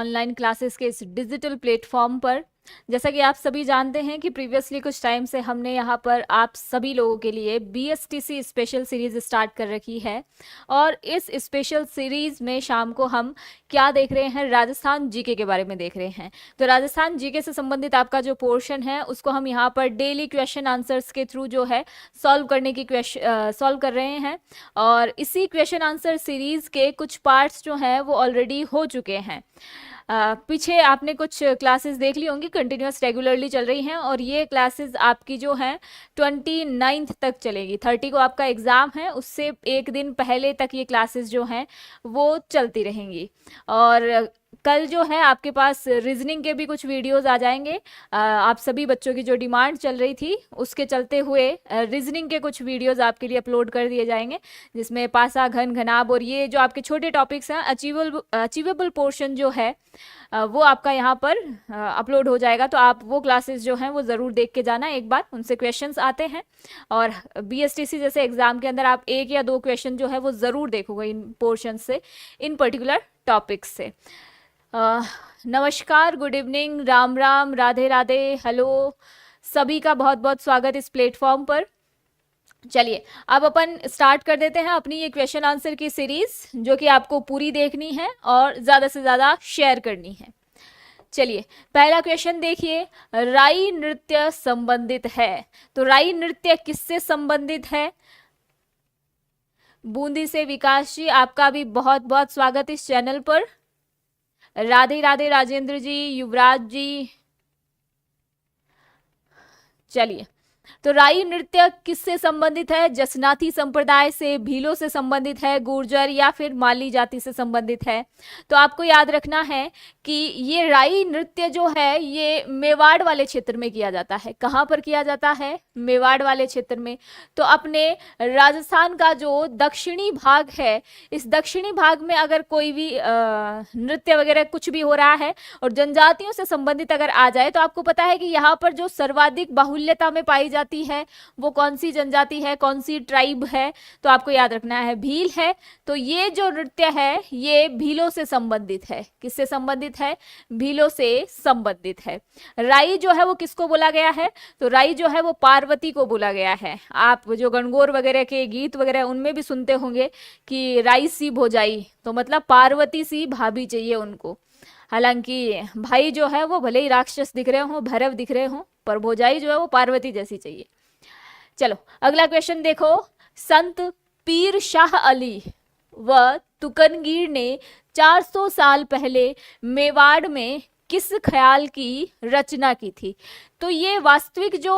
Online classes के इस digital platform पर। जैसा कि आप सभी जानते हैं कि प्रीवियसली कुछ टाइम से हमने यहाँ पर आप सभी लोगों के लिए BSTC स्पेशल सीरीज स्टार्ट कर रखी है, और इस स्पेशल सीरीज में शाम को हम क्या देख रहे हैं, राजस्थान जीके के बारे में देख रहे हैं। तो राजस्थान जीके से संबंधित आपका जो पोर्शन है उसको हम यहाँ पर डेली क्वेश्चन आंसर्स के थ्रू जो है सॉल्व करने की सॉल्व कर रहे हैं, और इसी क्वेश्चन आंसर सीरीज के कुछ पार्ट्स जो हैं वो ऑलरेडी हो चुके हैं। पीछे आपने कुछ क्लासेस देख ली होंगी, कंटिन्यूस रेगुलरली चल रही हैं, और ये क्लासेस आपकी जो हैं 29 तक चलेगी। 30 को आपका एग्ज़ाम है, उससे एक दिन पहले तक ये क्लासेस जो हैं वो चलती रहेंगी। और कल जो है आपके पास रीजनिंग के भी कुछ वीडियोस आ जाएंगे। आप सभी बच्चों की जो डिमांड चल रही थी उसके चलते हुए रीजनिंग के कुछ वीडियोस आपके लिए अपलोड कर दिए जाएंगे, जिसमें पासा, घन, घनाभ और ये जो आपके छोटे टॉपिक्स हैं, अचीवेबल पोर्शन जो है वो आपका यहाँ पर अपलोड हो जाएगा। तो आप वो क्लासेस जो हैं वो ज़रूर देख के जाना एक बार, उनसे क्वेश्चंस आते हैं। और BSTC जैसे एग्ज़ाम के अंदर आप 1 या 2 क्वेश्चन जो है वो ज़रूर देखोगे इन पोर्शन से, इन पर्टिकुलर टॉपिक्स से। नमस्कार, good evening, Ram Ram, Radhe Radhe, hello, सभी का बहुत बहुत स्वागत इस प्लेटफॉर्म पर। चलिए अब अपन स्टार्ट कर देते हैं अपनी ये क्वेश्चन आंसर की सीरीज, जो कि आपको पूरी देखनी है और ज़्यादा से ज़्यादा शेयर करनी है। चलिए पहला क्वेश्चन देखिए, राई नृत्य संबंधित है। तो राई नृत्य किससे संबंधित है? बूंदी से विकास जी, आपका भी बहुत बहुत स्वागत इस चैनल पर। राधे राधे राजेंद्र जी, युवराज जी। चलिए, तो राई नृत्य किससे संबंधित है? जसनाथी संप्रदाय से, भीलों से संबंधित है, गुर्जर या फिर माली जाति से संबंधित है। तो आपको याद रखना है कि ये राई नृत्य जो है ये मेवाड़ वाले क्षेत्र में किया जाता है। कहाँ पर किया जाता है? मेवाड़ वाले क्षेत्र में। तो अपने राजस्थान का जो दक्षिणी भाग है, इस दक्षिणी भाग में अगर कोई भी नृत्य वगैरह कुछ भी हो रहा है और जनजातियों से संबंधित अगर आ जाए, तो आपको पता है कि यहाँ पर जो सर्वाधिक बाहुल्यता में पाई जाती है वो कौन सी जनजाति है, कौन सी ट्राइब है? तो आपको याद रखना है भील है। तो ये जो नृत्य है ये भीलों से संबंधित है। किससे संबंधित है? भीलों से संबंधित है। राई जो है वो किसको बोला गया है? तो राई जो है वो पार्वती को बोला गया है। आप जो गणगौर वगैरह के गीत वगैरह उनमें भी सुनते होंगे कि राई सी भौजाई, तो मतलब पार्वती सी भाभी चाहिए उनको। हालांकि भाई जो है वो भले ही राक्षस दिख रहे हो, भैरव दिख रहे हो, पर भौजाई जो है वो पार्वती जैसी चाहिए। चलो अगला क्वेश्चन देखो, संत पीर शाह अली व तुकनगीर ने 400 साल पहले मेवाड़ में किस ख्याल की रचना की थी? तो ये वास्तविक जो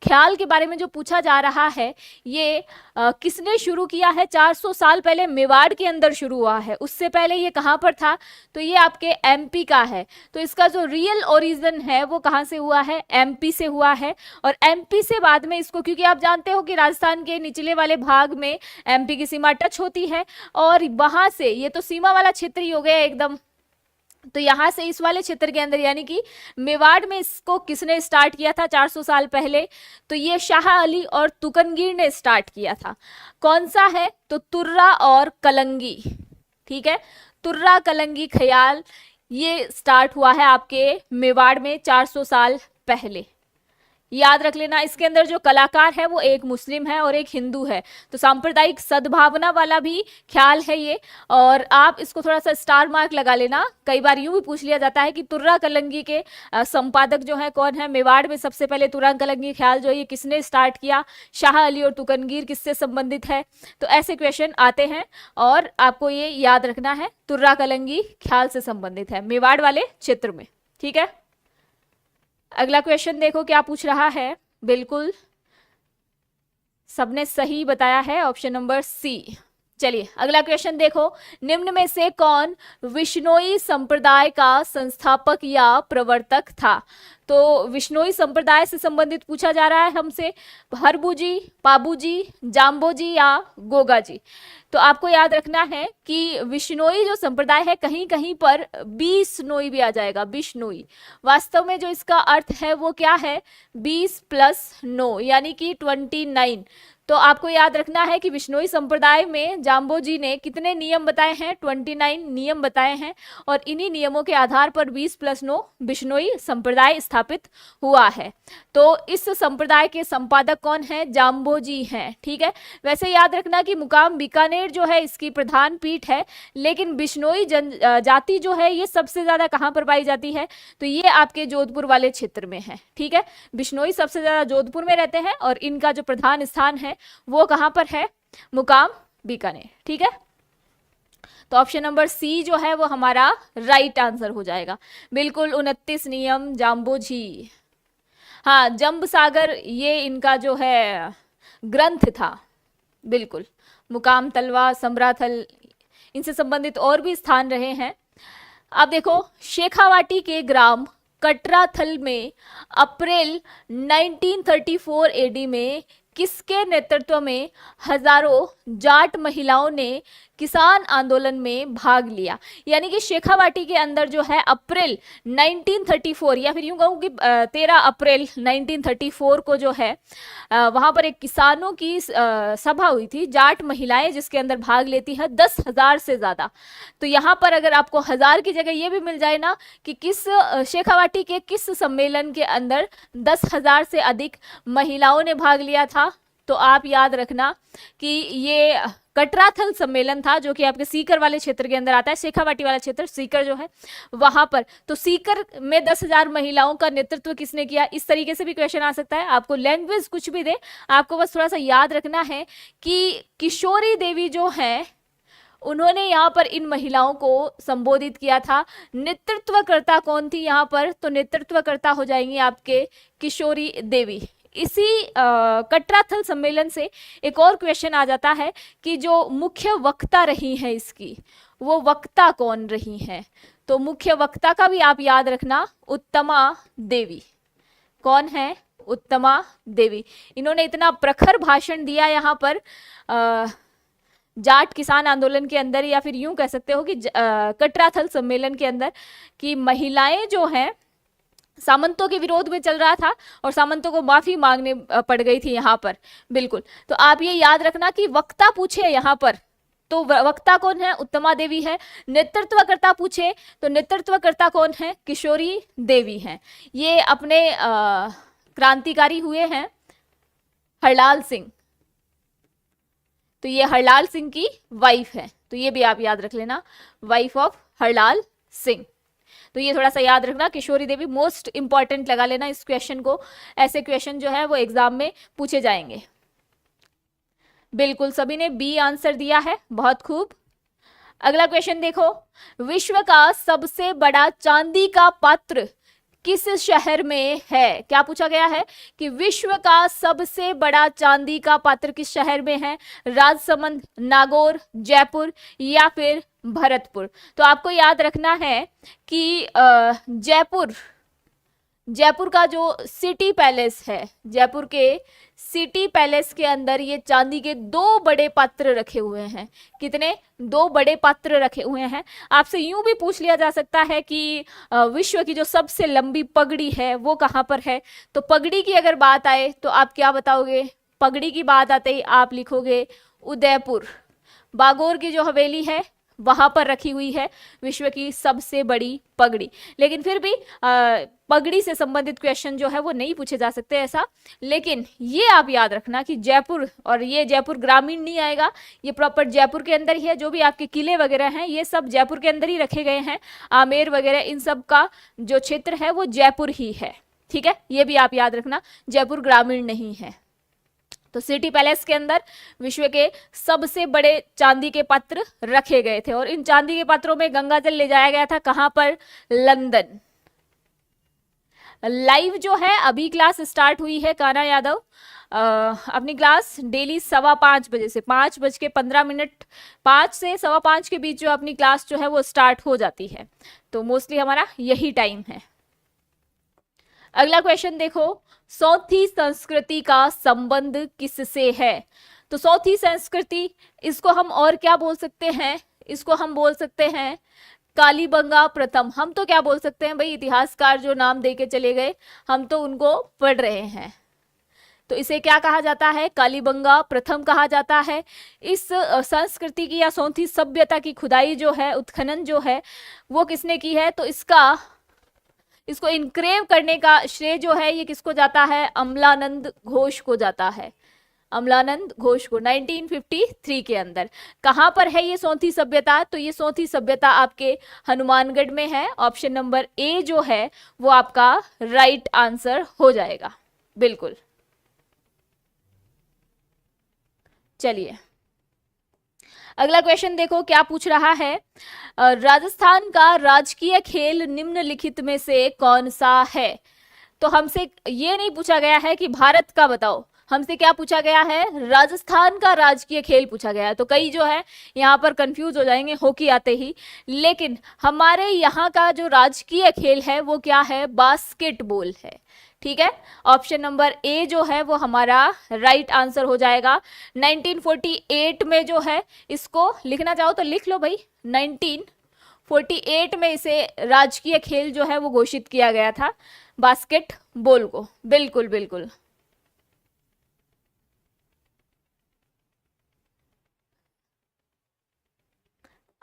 ख्याल के बारे में जो पूछा जा रहा है, ये किसने शुरू किया है? 400 साल पहले मेवाड़ के अंदर शुरू हुआ है। उससे पहले ये कहाँ पर था? तो ये आपके MP का है। तो इसका जो रियल ओरिजिन है वो कहाँ से हुआ है? MP से हुआ है। और MP से बाद में इसको, क्योंकि आप जानते हो कि राजस्थान के निचले वाले भाग में MP की सीमा टच होती है, और वहां से ये तो सीमा वाला क्षेत्र ही हो गया एकदम। तो यहाँ से इस वाले क्षेत्र के अंदर, यानी कि मेवाड़ में इसको किसने स्टार्ट किया था 400 साल पहले? तो ये शाह अली और तुकनगीर ने स्टार्ट किया था। कौन सा है? तो तुर्रा और कलंगी। ठीक है, तुर्रा कलंगी ख्याल ये स्टार्ट हुआ है आपके मेवाड़ में 400 साल पहले। याद रख लेना, इसके अंदर जो कलाकार है वो एक मुस्लिम है और एक हिंदू है। तो सांप्रदायिक सद्भावना वाला भी ख्याल है ये। और आप इसको थोड़ा सा स्टार मार्क लगा लेना। कई बार यूं भी पूछ लिया जाता है कि तुर्रा कलंगी के संपादक जो है कौन है? मेवाड़ में सबसे पहले तुर्रा कलंगी ख्याल जो है ये किसने स्टार्ट किया? शाह अली और तुकनगीर किससे संबंधित है? तो ऐसे क्वेश्चन आते हैं और आपको ये याद रखना है, तुर्रा कलंगी ख्याल से संबंधित है मेवाड़ वाले क्षेत्र में। ठीक है, अगला क्वेश्चन देखो क्या पूछ रहा है। बिल्कुल सबने सही बताया है, ऑप्शन नंबर C। चलिए अगला क्वेश्चन देखो, निम्न में से कौन विश्नोई संप्रदाय का संस्थापक या प्रवर्तक था? तो विश्नोई संप्रदाय से संबंधित पूछा जा रहा है हमसे। हरबू जी, पाबू जी, जाम्बो जी या गोगा जी? तो आपको याद रखना है कि विश्नोई जो संप्रदाय है, कहीं कहीं पर बीसनोई भी आ जाएगा, बिश्नोई। वास्तव में जो इसका अर्थ है वो क्या है? 20 + 9 यानी कि 29। तो आपको याद रखना है कि बिश्नोई संप्रदाय में जाम्बोजी ने कितने नियम बताए हैं, 29 नियम बताए हैं, और इन्हीं नियमों के आधार पर 20+9 बिश्नोई संप्रदाय स्थापित हुआ है। तो इस संप्रदाय के संपादक कौन है, जाम्बोजी हैं। ठीक है, वैसे याद रखना कि मुकाम बीकानेर जो है इसकी प्रधान पीठ है, लेकिन बिश्नोई जाति जो है ये सबसे ज्यादा कहाँ पर पाई जाती है, तो ये आपके जोधपुर वाले क्षेत्र में है। ठीक है, बिश्नोई सबसे ज्यादा जोधपुर में रहते हैं और इनका जो प्रधान स्थान है वो कहां पर है, मुकाम बीकानेर। ठीक है, तो ऑप्शन नंबर सी जो है वो हमारा राइट आंसर हो जाएगा। बिल्कुल 29 नियम जाम्बोजी। हाँ, जंब सागर ये इनका जो है ग्रंथ था। बिल्कुल, मुकाम तलवा, समराथल, इनसे संबंधित और भी स्थान रहे हैं। अब देखो, शेखावाटी के ग्राम कटराथल में अप्रैल 1934 एडी में किसके नेतृत्व में हजारों जाट महिलाओं ने किसान आंदोलन में भाग लिया। यानी कि शेखावाटी के अंदर जो है अप्रैल 1934 या फिर यूं कहूं कि 13 अप्रैल 1934 को जो है वहां पर एक किसानों की सभा हुई थी, जाट महिलाएं जिसके अंदर भाग लेती है 10,000 से ज्यादा। तो यहाँ पर अगर आपको 1000 की जगह ये भी मिल जाए ना कि किस शेखावाटी के किस सम्मेलन के अंदर 10,000 से अधिक महिलाओं ने भाग लिया था, तो आप याद रखना कि ये कटराथल सम्मेलन था, जो कि आपके सीकर वाले क्षेत्र के अंदर आता है। शेखावाटी वाला क्षेत्र सीकर जो है वहां पर, तो सीकर में 10,000 महिलाओं का नेतृत्व किसने किया, इस तरीके से भी क्वेश्चन आ सकता है। आपको लैंग्वेज कुछ भी दे, आपको बस थोड़ा सा याद रखना है कि किशोरी देवी जो है उन्होंने यहाँ पर इन महिलाओं को संबोधित किया था। नेतृत्वकर्ता कौन थी यहाँ पर, तो नेतृत्वकर्ता हो जाएंगी आपके किशोरी देवी। इसी कटराथल सम्मेलन से एक और क्वेश्चन आ जाता है कि जो मुख्य वक्ता रही है इसकी, वो वक्ता कौन रही है, तो मुख्य वक्ता का भी आप याद रखना, उत्तमा देवी। कौन है, उत्तमा देवी। इन्होंने इतना प्रखर भाषण दिया यहाँ पर जाट किसान आंदोलन के अंदर, या फिर यूं कह सकते हो कि कटराथल सम्मेलन के अंदर, कि महिलाएं जो हैं सामंतों के विरोध में चल रहा था और सामंतों को माफी मांगने पड़ गई थी यहाँ पर। बिल्कुल, तो आप ये याद रखना कि वक्ता पूछे यहाँ पर तो वक्ता कौन है, उत्तमा देवी है। नेतृत्वकर्ता पूछे तो नेतृत्वकर्ता कौन है, किशोरी देवी हैं। ये अपने क्रांतिकारी हुए हैं हरलाल सिंह, तो ये हरलाल सिंह की वाइफ है, तो ये भी आप याद रख लेना, वाइफ ऑफ हरलाल सिंह। तो ये थोड़ा सा याद रखना, किशोरी देवी मोस्ट इंपॉर्टेंट लगा लेना इस क्वेश्चन को, ऐसे क्वेश्चन जो है वो एग्जाम में पूछे जाएंगे। बिल्कुल सभी ने बी आंसर दिया है, बहुत खूब। अगला क्वेश्चन देखो, विश्व का सबसे बड़ा चांदी का पात्र किस शहर में है। क्या पूछा गया है कि विश्व का सबसे बड़ा चांदी का पात्र किस शहर में है, राजसमंद, नागौर, जयपुर या फिर भरतपुर। तो आपको याद रखना है कि जयपुर का जो सिटी पैलेस है, जयपुर के सिटी पैलेस के अंदर ये चांदी के 2 बड़े पात्र रखे हुए हैं। कितने, 2 बड़े पात्र रखे हुए हैं। आपसे यूं भी पूछ लिया जा सकता है कि विश्व की जो सबसे लंबी पगड़ी है वो कहाँ पर है, तो पगड़ी की अगर बात आए तो आप क्या बताओगे, पगड़ी की बात आते ही आप लिखोगे उदयपुर। बागोर की जो हवेली है वहां पर रखी हुई है विश्व की सबसे बड़ी पगड़ी। लेकिन फिर भी पगड़ी से संबंधित क्वेश्चन जो है वो नहीं पूछे जा सकते ऐसा। लेकिन ये आप याद रखना कि जयपुर, और ये जयपुर ग्रामीण नहीं आएगा, ये प्रॉपर जयपुर के अंदर ही है। जो भी आपके किले वगैरह हैं ये सब जयपुर के अंदर ही रखे गए हैं, आमेर वगैरह इन सब का जो क्षेत्र है वो जयपुर ही है। ठीक है, ये भी आप याद रखना, जयपुर ग्रामीण नहीं है। तो सिटी पैलेस के अंदर विश्व के सबसे बड़े चांदी के पात्र रखे गए थे, और इन चांदी के पात्रों में गंगा जल ले जाया गया था कहां पर, लंदन। लाइव जो है अभी क्लास स्टार्ट हुई है कान्हा यादव, अपनी क्लास डेली 5:15 बजे से 5:15, 5 से 5:15 के बीच जो अपनी क्लास जो है वो स्टार्ट हो जाती है। तो मोस्टली हमारा यही टाइम है। अगला क्वेश्चन देखो, सौथी संस्कृति का संबंध किससे है। तो सौथी संस्कृति, इसको हम और क्या बोल सकते हैं, इसको हम बोल सकते हैं कालीबंगा प्रथम। हम तो क्या बोल सकते हैं भाई, इतिहासकार जो नाम दे के चले गए हम तो उनको पढ़ रहे हैं। तो तो इसे क्या कहा जाता है? कालीबंगा प्रथम कहा जाता है। इस संस्कृति की या सोंथी सभ्यता की खुदाई जो है, उत्खनन जो है, वो किसने की है? तो इसको इनक्रेव करने का श्रेय जो है ये किसको जाता है? अमलानंद घोष को जाता है। अमलानंद घोष को 1953 के अंदर। कहां पर है ये सोंथी सभ्यता? तो ये सोंथी सभ्यता आपके हनुमानगढ़ में है। ऑप्शन नंबर ए जो है वो आपका राइट आंसर हो जाएगा। बिल्कुल। चलिए अगला क्वेश्चन देखो क्या पूछ रहा है। राजस्थान का राजकीय खेल निम्नलिखित में से कौन सा है? तो हमसे ये नहीं पूछा गया है कि भारत का बताओ, हमसे क्या पूछा गया है? राजस्थान का राजकीय खेल पूछा गया है। तो कई जो है यहाँ पर कंफ्यूज हो जाएंगे हॉकी आते ही, लेकिन हमारे यहाँ का जो राजकीय खेल है वो क्या है? बास्केटबॉल है। ठीक है, ऑप्शन नंबर ए जो है वो हमारा राइट आंसर हो जाएगा। 1948 में जो है, इसको लिखना चाहो तो लिख लो भाई, 1948 में इसे राजकीय खेल जो है वो घोषित किया गया था, बास्केटबॉल को। बिल्कुल बिल्कुल।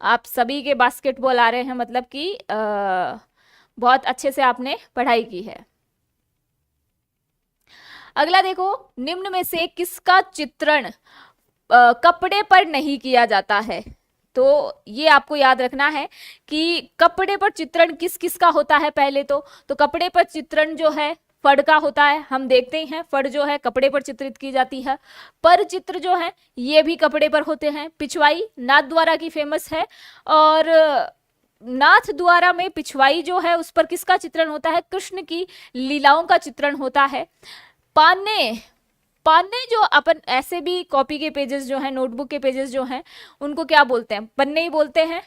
आप सभी के बास्केटबॉल आ रहे हैं, मतलब कि बहुत अच्छे से आपने पढ़ाई की है। अगला देखो, निम्न में से किसका चित्रण कपड़े पर नहीं किया जाता है? तो ये आपको याद रखना है कि कपड़े पर चित्रण किस किस का होता है। पहले तो कपड़े पर चित्रण जो है फड़ का होता है। हम देखते ही हैं फड़ जो है कपड़े पर चित्रित की जाती है। पर चित्र जो है ये भी कपड़े पर होते हैं। पिछवाई नाथ द्वारा की फेमस है, और नाथ द्वारा में पिछवाई जो है उस पर किसका चित्रण होता है? कृष्ण की लीलाओं का चित्रण होता है। पाने पाने जो अपन ऐसे भी कॉपी के पेजेस जो हैं, नोटबुक के पेजेस जो हैं, उनको क्या बोलते हैं? पन्ने ही बोलते हैं।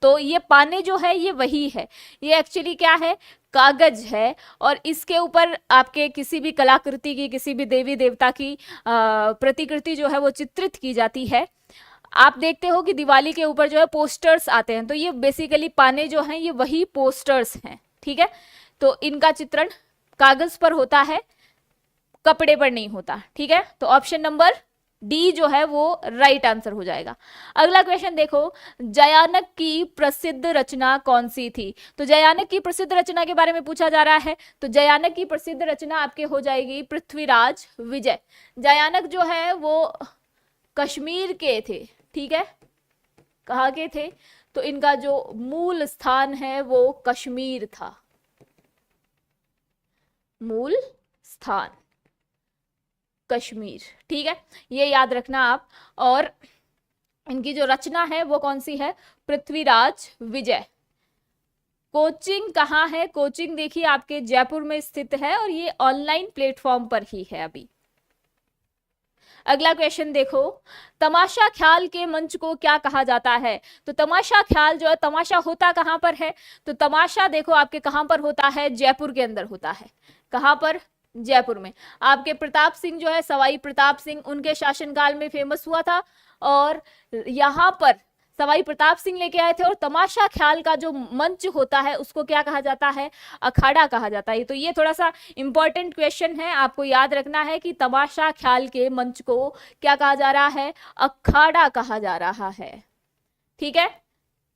तो ये पाने जो है ये वही है, ये एक्चुअली क्या है? कागज है, और इसके ऊपर आपके किसी भी कलाकृति की, किसी भी देवी देवता की प्रतिकृति जो है वो चित्रित की जाती है। आप देखते हो कि दिवाली के ऊपर जो है पोस्टर्स आते हैं, तो ये बेसिकली पाने जो हैं ये वही पोस्टर्स हैं। ठीक है, तो इनका चित्रण कागज पर होता है, कपड़े पर नहीं होता। ठीक है, तो ऑप्शन नंबर डी जो है वो राइट आंसर हो जाएगा। अगला क्वेश्चन देखो, जयानक की प्रसिद्ध रचना कौन सी थी? तो जयानक की प्रसिद्ध रचना के बारे में पूछा जा रहा है। तो जयानक की प्रसिद्ध रचना आपके हो जाएगी पृथ्वीराज विजय। जयानक जो है वो कश्मीर के थे। ठीक है, कहाँ के थे? तो इनका जो मूल स्थान है वो कश्मीर था। मूल स्थान कश्मीर। ठीक है, ये याद रखना आप। और इनकी जो रचना है वो कौन सी है? पृथ्वीराज विजय। कोचिंग कहाँ है? कोचिंग देखिए आपके जयपुर में स्थित है, और ये ऑनलाइन प्लेटफॉर्म पर ही है अभी। अगला क्वेश्चन देखो, तमाशा ख्याल के मंच को क्या कहा जाता है? तो तमाशा ख्याल जो है, तमाशा होता कहाँ पर है? तो तमाशा देखो आपके कहाँ पर होता है? जयपुर के अंदर होता है। कहाँ पर? जयपुर में। आपके प्रताप सिंह जो है, सवाई प्रताप सिंह, उनके शासनकाल में फेमस हुआ था, और यहाँ पर सवाई प्रताप सिंह लेके आए थे। और तमाशा ख्याल का जो मंच होता है उसको क्या कहा जाता है? अखाड़ा कहा जाता है। तो ये थोड़ा सा इंपॉर्टेंट क्वेश्चन है, आपको याद रखना है कि तमाशा ख्याल के मंच को क्या कहा जा रहा है? अखाड़ा कहा जा रहा है। ठीक है,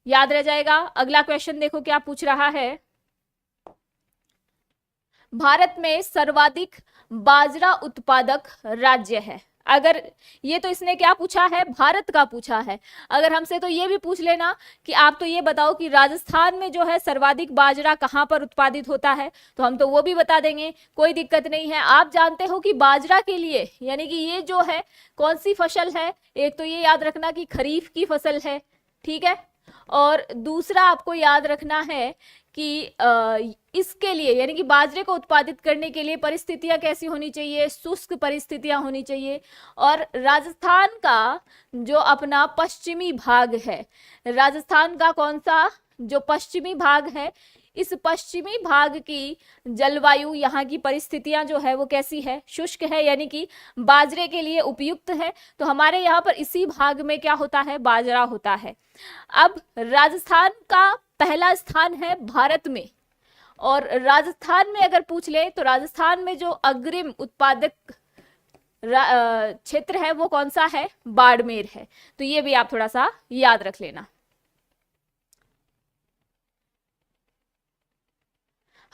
याद रह जाएगा। अगला क्वेश्चन देखो क्या पूछ रहा है। भारत में सर्वाधिक बाजरा उत्पादक राज्य है। अगर ये तो इसने क्या पूछा है? भारत का पूछा है। अगर हमसे तो ये भी पूछ लेना कि आप तो ये बताओ कि राजस्थान में जो है सर्वाधिक बाजरा कहाँ पर उत्पादित होता है, तो हम तो वो भी बता देंगे, कोई दिक्कत नहीं है। आप जानते हो कि बाजरा के लिए, यानी कि ये जो है कौन सी फसल है? एक तो ये याद रखना कि खरीफ की फसल है। ठीक है, और दूसरा आपको याद रखना है कि इसके लिए, यानी कि बाजरे को उत्पादित करने के लिए परिस्थितियां कैसी होनी चाहिए? शुष्क परिस्थितियां होनी चाहिए। और राजस्थान का जो अपना पश्चिमी भाग है, राजस्थान का कौन सा जो पश्चिमी भाग है, इस पश्चिमी भाग की जलवायु, यहाँ की परिस्थितियां जो है वो कैसी है? शुष्क है, यानी कि बाजरे के लिए उपयुक्त है। तो हमारे यहाँ पर इसी भाग में क्या होता है? बाजरा होता है। अब राजस्थान का पहला स्थान है भारत में, और राजस्थान में अगर पूछ ले तो राजस्थान में जो अग्रिम उत्पादक क्षेत्र है वो कौन सा है, बाड़मेर है। तो ये भी आप थोड़ा सा याद रख लेना।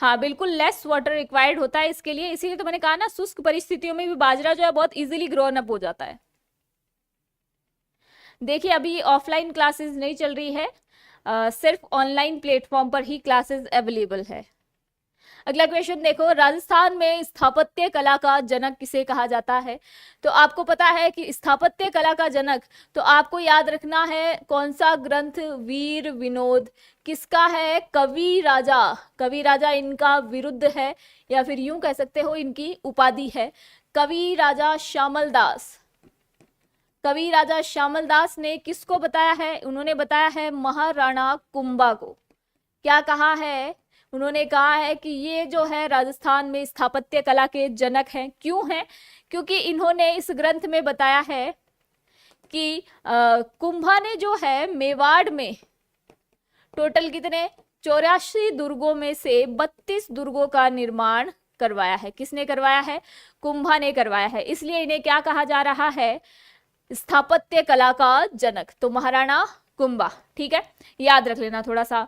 हाँ बिल्कुल, लेस वाटर रिक्वायर्ड होता है इसके लिए, इसीलिए तो मैंने कहा ना शुष्क परिस्थितियों में भी बाजरा जो है बहुत इजीली ग्रोन अप हो जाता है। देखिए अभी ऑफलाइन क्लासेस नहीं चल रही है, सिर्फ ऑनलाइन प्लेटफॉर्म पर ही क्लासेस अवेलेबल है। अगला क्वेश्चन देखो, राजस्थान में स्थापत्य कला का जनक किसे कहा जाता है? तो आपको पता है कि स्थापत्य कला का जनक, तो आपको याद रखना है कौन सा ग्रंथ, वीर विनोद। किसका है? कवि राजा। कवि राजा इनका विरुद्ध है, या फिर यूं कह सकते हो इनकी उपाधि है, कवि राजा श्यामल दास। कवि राजा श्यामल दास ने किसको बताया है? उन्होंने बताया है महाराणा कुंभा को। क्या कहा है? उन्होंने कहा है कि ये जो है राजस्थान में स्थापत्य कला के जनक हैं। क्यों हैं? क्योंकि इन्होंने इस ग्रंथ में बताया है कि कुंभा ने जो है मेवाड़ में टोटल कितने 84 दुर्गों में से 32 दुर्गों का निर्माण करवाया है। किसने करवाया है? कुंभा ने करवाया है। इसलिए इन्हें क्या कहा जा रहा है? स्थापत्य कला का जनक। तो महाराणा कुंभा, ठीक है, याद रख लेना थोड़ा सा।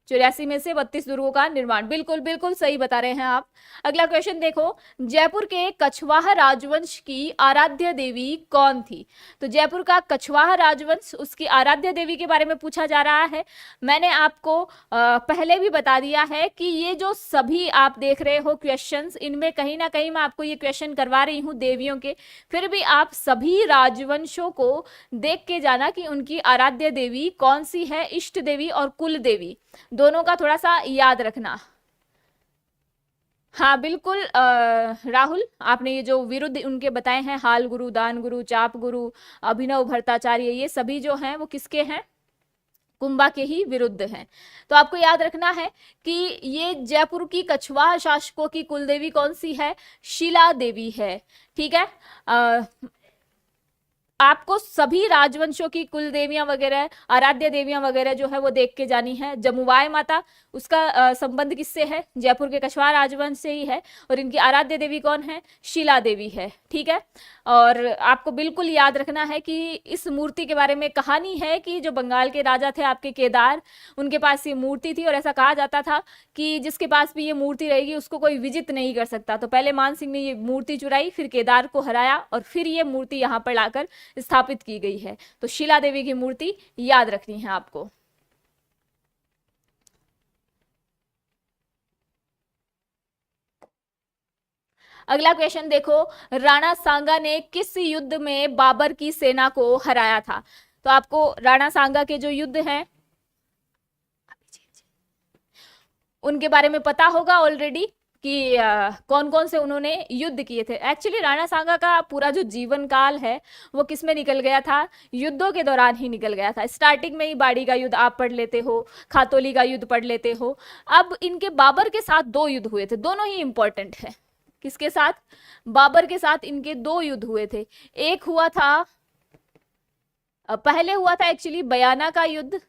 84 में से 32 दुर्गों का निर्माण, बिल्कुल बिल्कुल सही बता रहे हैं आप। अगला क्वेश्चन देखो, जयपुर के कछवाहा राजवंश की आराध्य देवी कौन थी? तो जयपुर का कछवाहा राजवंश, उसकी आराध्य देवी के बारे में पूछा जा रहा है। मैंने आपको पहले भी बता दिया है कि ये जो सभी आप देख रहे हो क्वेश्चंस, इनमें कहीं ना कहीं मैं आपको ये क्वेश्चन करवा रही हूँ देवियों के, फिर भी आप सभी राजवंशों को देख के जाना कि उनकी आराध्य देवी कौन सी है, इष्ट देवी और कुल देवी, दोनों का थोड़ा सा याद रखना। हाँ बिल्कुल राहुल, आपने ये जो विरुद्ध उनके बताए हैं, हाल गुरु, दान गुरु, चाप गुरु, अभिनव भट्टाचार्य, ये सभी जो हैं वो किसके हैं? कुंभा के ही विरुद्ध हैं। तो आपको याद रखना है कि ये जयपुर की कछवाहा शासकों की कुलदेवी कौन सी है? शिला देवी है, ठीक है। आपको सभी राजवंशों की कुल देवियां वगैरह, आराध्य देवियां वगैरह जो है वो देख के जानी है। जमुवाय माता, उसका संबंध किससे है? जयपुर के कछवाहा राजवंश से ही है। और इनकी आराध्य देवी कौन है? शिला देवी है, ठीक है। और आपको बिल्कुल याद रखना है कि इस मूर्ति के बारे में कहानी है कि जो बंगाल के राजा थे आपके केदार, उनके पास ये मूर्ति थी और ऐसा कहा जाता था कि जिसके पास भी ये मूर्ति रहेगी उसको कोई विजित नहीं कर सकता। तो पहले मान सिंह ने ये मूर्ति चुराई, फिर केदार को हराया और फिर ये मूर्ति यहाँ पर लाकर स्थापित की गई है। तो शिला देवी की मूर्ति याद रखनी है आपको। अगला क्वेश्चन देखो, राणा सांगा ने किस युद्ध में बाबर की सेना को हराया था? तो आपको राणा सांगा के जो युद्ध हैं उनके बारे में पता होगा ऑलरेडी कि कौन कौन से उन्होंने युद्ध किए थे। एक्चुअली राणा सांगा का पूरा जो जीवन काल है वो किस में निकल गया था? युद्धों के दौरान ही निकल गया था। स्टार्टिंग में ही बाड़ी का युद्ध आप पढ़ लेते हो, खातोली का युद्ध पढ़ लेते हो। अब इनके बाबर के साथ 2 युद्ध हुए थे, दोनों ही इंपॉर्टेंट है। किसके साथ? बाबर के साथ इनके 2 युद्ध हुए थे। एक हुआ था, पहले हुआ था एक्चुअली बयाना का युद्ध,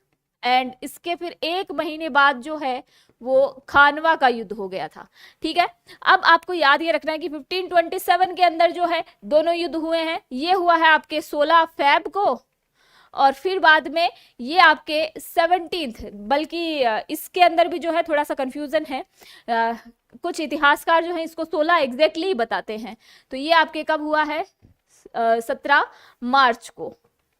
एंड इसके फिर 1 महीने बाद जो है वो खानवा का युद्ध हो गया था, ठीक है। अब आपको याद ये रखना है कि 1527 के अंदर जो है दोनों युद्ध हुए हैं। ये हुआ है आपके 16 फैब को, और फिर बाद में ये आपके 17, बल्कि इसके अंदर भी जो है थोड़ा सा कंफ्यूजन है। कुछ इतिहासकार जो है इसको 16 एग्जैक्टली बताते हैं। तो ये आपके कब हुआ है? 17 मार्च को,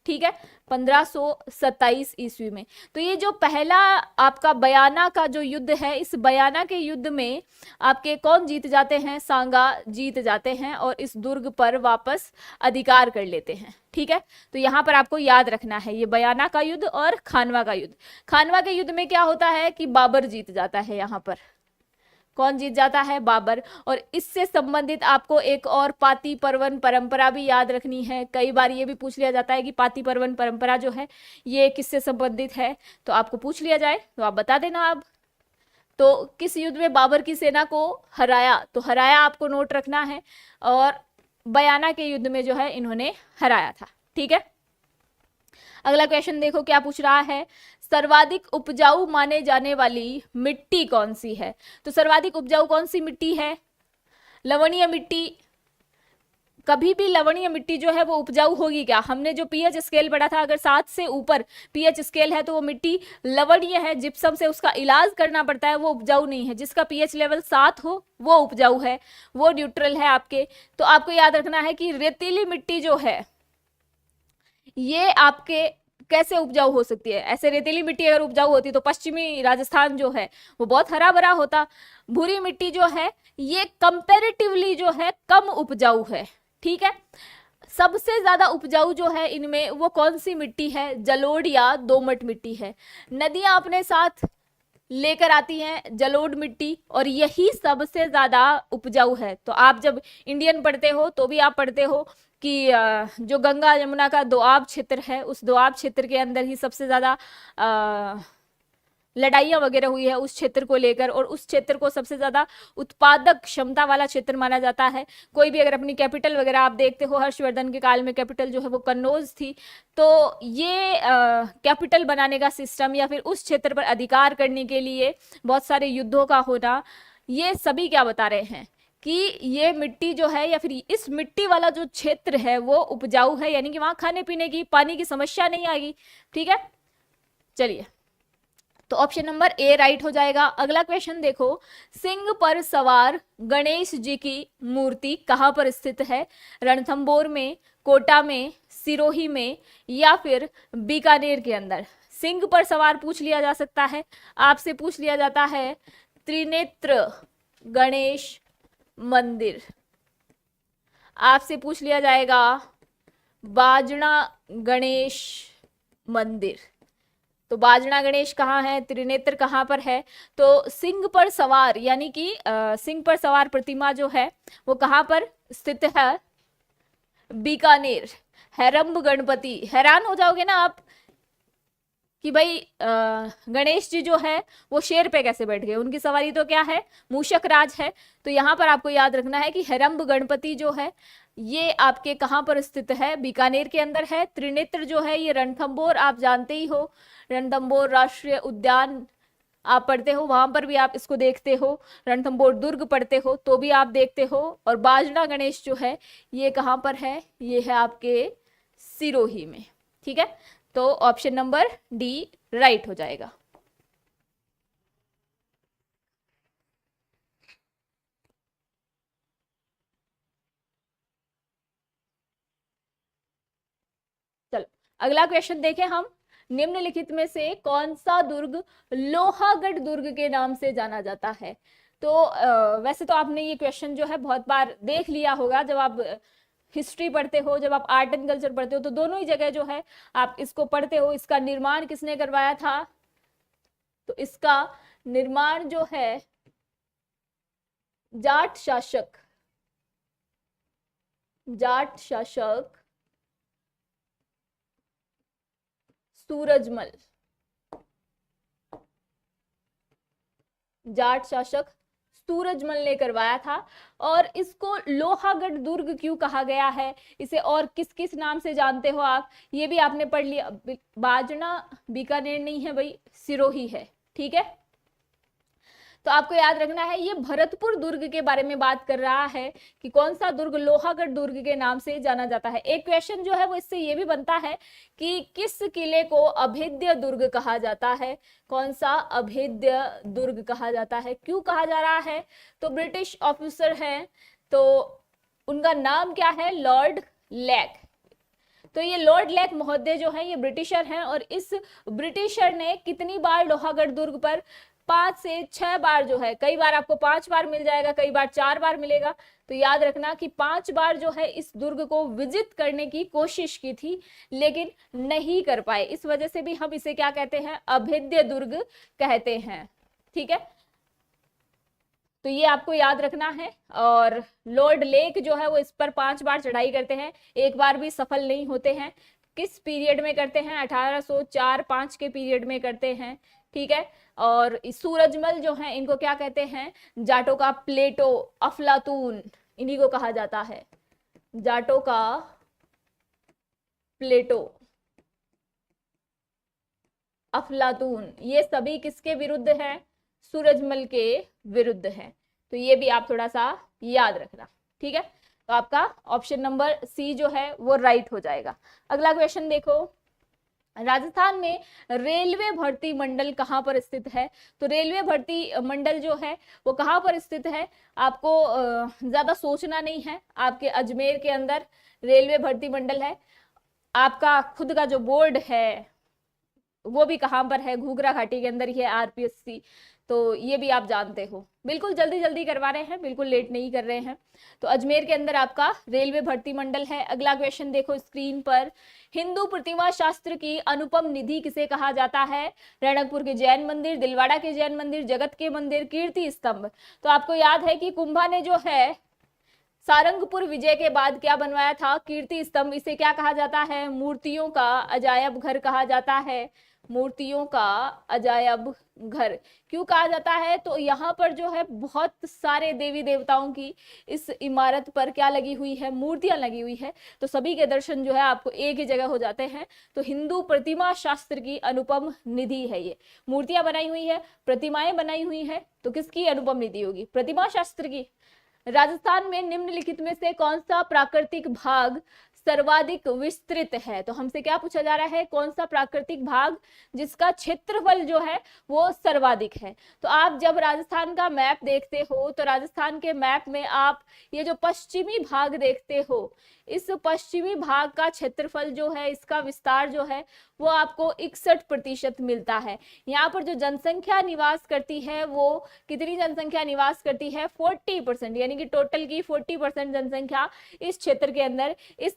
ठीक है, 1527 ईस्वी में। तो ये जो पहला आपका बयाना का जो युद्ध है, इस बयाना के युद्ध में आपके कौन जीत जाते हैं? सांगा जीत जाते हैं और इस दुर्ग पर वापस अधिकार कर लेते हैं, ठीक है। तो यहाँ पर आपको याद रखना है ये बयाना का युद्ध और खानवा का युद्ध। खानवा के युद्ध में क्या होता है कि बाबर जीत जाता है। यहाँ पर कौन जीत जाता है? बाबर। और इससे संबंधित आपको एक और पाती पर्वन परंपरा भी याद रखनी है। कई बार ये भी पूछ लिया जाता है कि पाती पर्वन परंपरा जो है ये किससे संबंधित है, तो आपको पूछ लिया जाए तो आप बता देना। अब तो किस युद्ध में बाबर की सेना को हराया? तो हराया आपको नोट रखना है, और बयाना के युद्ध में जो है इन्होंने हराया था, ठीक है। अगला क्वेश्चन देखो क्या पूछ रहा है, सर्वाधिक उपजाऊ माने जाने वाली मिट्टी कौन सी है? तो सर्वाधिक उपजाऊ कौन सी मिट्टी है? लवणीय मिट्टी, कभी भी लवणीय मिट्टी जो है वो उपजाऊ होगी क्या? हमने जो पीएच स्केल पढ़ा था, अगर 7 से ऊपर पीएच स्केल है तो वो मिट्टी लवणीय है, जिप्सम से उसका इलाज करना पड़ता है, वो उपजाऊ नहीं है। जिसका पीएच लेवल 7 हो वो उपजाऊ है, वो न्यूट्रल है आपके। तो आपको याद रखना है कि रेतीली मिट्टी जो है ये आपके कैसे उपजाऊ हो सकती है। ऐसे रेतीली मिट्टी अगर उपजाऊ होती तो पश्चिमी राजस्थान जो है वो बहुत हरा भरा होता। भूरी मिट्टी जो है ये कंपैरेटिवली जो है कम उपजाऊ है, ठीक है। सबसे ज्यादा उपजाऊ जो है इनमें वो कौन सी मिट्टी है? जलोढ़ या दोमट मिट्टी है। नदियां अपने साथ लेकर आती हैं जलोढ़ मिट्टी, और यही सबसे ज्यादा उपजाऊ है। तो आप जब इंडियन पढ़ते हो तो भी आप पढ़ते हो कि जो गंगा यमुना का दोआब क्षेत्र है, उस दोआब क्षेत्र के अंदर ही सबसे ज्यादा लड़ाइयाँ वगैरह हुई है उस क्षेत्र को लेकर, और उस क्षेत्र को सबसे ज्यादा उत्पादक क्षमता वाला क्षेत्र माना जाता है। कोई भी अगर अपनी कैपिटल वगैरह आप देखते हो, हर्षवर्धन के काल में कैपिटल जो है वो कन्नौज थी। तो ये कैपिटल बनाने का सिस्टम या फिर उस क्षेत्र पर अधिकार करने के लिए बहुत सारे युद्धों का होना, ये सभी क्या बता रहे हैं कि ये मिट्टी जो है या फिर इस मिट्टी वाला जो क्षेत्र है वो उपजाऊ है, यानी कि वहां खाने पीने की पानी की समस्या नहीं आएगी, ठीक है। चलिए, तो ऑप्शन नंबर ए राइट हो जाएगा। अगला क्वेश्चन देखो, सिंह पर सवार गणेश जी की मूर्ति कहां पर स्थित है? रणथंबोर में, कोटा में, सिरोही में या फिर बीकानेर के अंदर? सिंह पर सवार पूछ लिया जा सकता है, आपसे पूछ लिया जाता है त्रिनेत्र गणेश मंदिर, आपसे पूछ लिया जाएगा बाजना गणेश मंदिर। तो बाजना गणेश कहाँ है, त्रिनेत्र कहाँ पर है? तो सिंह पर सवार यानी कि सिंह पर सवार प्रतिमा जो है वो कहाँ पर स्थित है? बीकानेर। हेरंब गणपति, हैरान हो जाओगे ना आप कि भाई गणेश जी जो है वो शेर पे कैसे बैठ गए, उनकी सवारी तो क्या है, मूषक राज है। तो यहाँ पर आपको याद रखना है कि हेरंब गणपति जो है ये आपके कहाँ पर स्थित है? बीकानेर के अंदर है। त्रिनेत्र जो है ये रणथंबोर, आप जानते ही हो, रणथंबोर राष्ट्रीय उद्यान आप पढ़ते हो, वहां पर भी आप इसको देखते हो। रणथंबोर दुर्ग पढ़ते हो तो भी आप देखते हो। और बाजना गणेश जो है ये कहाँ पर है? ये है आपके सिरोही में, ठीक है। तो ऑप्शन नंबर डी राइट हो जाएगा। चलो अगला क्वेश्चन देखें हम, निम्नलिखित में से कौन सा दुर्ग लोहागढ़ दुर्ग के नाम से जाना जाता है? तो वैसे तो आपने ये क्वेश्चन जो है बहुत बार देख लिया होगा, जब आप हिस्ट्री पढ़ते हो, जब आप आर्ट एंड कल्चर पढ़ते हो, तो दोनों ही जगह जो है आप इसको पढ़ते हो। इसका निर्माण किसने करवाया था? तो इसका निर्माण जो है जाट शासक सूरजमल, जाट शासक सूरजमल ने करवाया था। और इसको लोहागढ़ दुर्ग क्यों कहा गया है, इसे और किस किस नाम से जानते हो आप? ये भी आपने पढ़ लिया। बाजना बीकानेर नहीं है भाई, सिरोही है, ठीक है। तो आपको याद रखना है ये भरतपुर दुर्ग के बारे में बात कर रहा है कि कौन सा दुर्ग लोहागढ़ दुर्ग के नाम से जाना जाता है। एक क्वेश्चन जो है वो इससे ये भी बनता है कि किस किले को अभेद्य दुर्ग कहा जाता है? कौन सा अभेद्य दुर्ग कहा जाता है, क्यों कहा जा रहा है? तो ब्रिटिश ऑफिसर हैं, तो उनका नाम क्या है? Lord lake. तो ये लॉर्ड लेक महोदय जो है ये ब्रिटिशर हैं, और इस ब्रिटिशर ने कितनी बार लोहागढ़ दुर्ग पर 5 से 6 बार जो है, कई बार आपको 5 बार मिल जाएगा, कई बार 4 बार मिलेगा। तो याद रखना कि 5 बार जो है इस दुर्ग को विजिट करने की कोशिश की थी, लेकिन नहीं कर पाए। इस वजह से भी हम इसे क्या कहते हैं? अभेद्य दुर्ग कहते हैं, ठीक है। तो ये आपको याद रखना है। और लॉर्ड लेक जो है वो इस पर 5 बार चढ़ाई करते हैं, एक बार भी सफल नहीं होते हैं। किस पीरियड में करते हैं? 1804-5 के पीरियड में करते हैं, ठीक है। और सूरजमल जो है इनको क्या कहते हैं? जाटों का प्लेटो, अफलातून, इन्हीं को कहा जाता है, जाटों का प्लेटो, अफलातून। ये सभी किसके विरुद्ध है? सूरजमल के विरुद्ध है। तो ये भी आप थोड़ा सा याद रखना, ठीक है। तो आपका ऑप्शन नंबर सी जो है वो राइट हो जाएगा। अगला क्वेश्चन देखो, राजस्थान में रेलवे भर्ती मंडल कहाँ पर स्थित है? तो रेलवे भर्ती मंडल जो है वो कहाँ पर स्थित है? आपको ज्यादा सोचना नहीं है, आपके अजमेर के अंदर रेलवे भर्ती मंडल है। आपका खुद का जो बोर्ड है वो भी कहाँ पर है? घूघरा घाटी के अंदर ही है, आरपीएससी। तो ये भी आप जानते हो। बिल्कुल जल्दी जल्दी करवा रहे हैं, बिल्कुल लेट नहीं कर रहे हैं। तो अजमेर के अंदर आपका रेलवे भर्ती मंडल है। अगला क्वेश्चन देखो स्क्रीन पर, हिंदू प्रतिमा शास्त्र की अनुपम निधि किसे कहा जाता है? रणकपुर के जैन मंदिर, दिलवाड़ा के जैन मंदिर, जगत के मंदिर, कीर्ति स्तंभ। तो आपको याद है कि कुंभा ने जो है सारंगपुर विजय के बाद क्या बनवाया था? कीर्ति स्तंभ। इसे क्या कहा जाता है? मूर्तियों का अजायब घर कहा जाता है। मूर्तियों का अजायब घर क्यों कहा जाता है? तो यहाँ पर जो है बहुत सारे देवी देवताओं की इस इमारत पर क्या लगी हुई है? मूर्तियां लगी हुई है। तो सभी के दर्शन जो है आपको एक ही जगह हो जाते हैं। तो हिंदू प्रतिमा शास्त्र की अनुपम निधि है ये। मूर्तियां बनाई हुई है, प्रतिमाएं बनाई हुई है, तो किसकी अनुपम निधि होगी? प्रतिमा शास्त्र की। राजस्थान में निम्नलिखित में से कौन सा प्राकृतिक भाग सर्वाधिक विस्तृत है? तो हमसे क्या पूछा जा रहा है? कौन सा प्राकृतिक भाग जिसका क्षेत्रफल जो है वो सर्वाधिक है? तो आप जब राजस्थान का मैप देखते हो तो राजस्थान के मैप में आप ये जो पश्चिमी भाग देखते हो, इस पश्चिमी भाग का क्षेत्रफल जो है, इसका विस्तार जो है वो आपको 61% मिलता है। यहाँ पर जो जनसंख्या निवास करती है वो कितनी जनसंख्या निवास करती है? 40%, यानी कि टोटल की 40% जनसंख्या इस क्षेत्र के अंदर, इस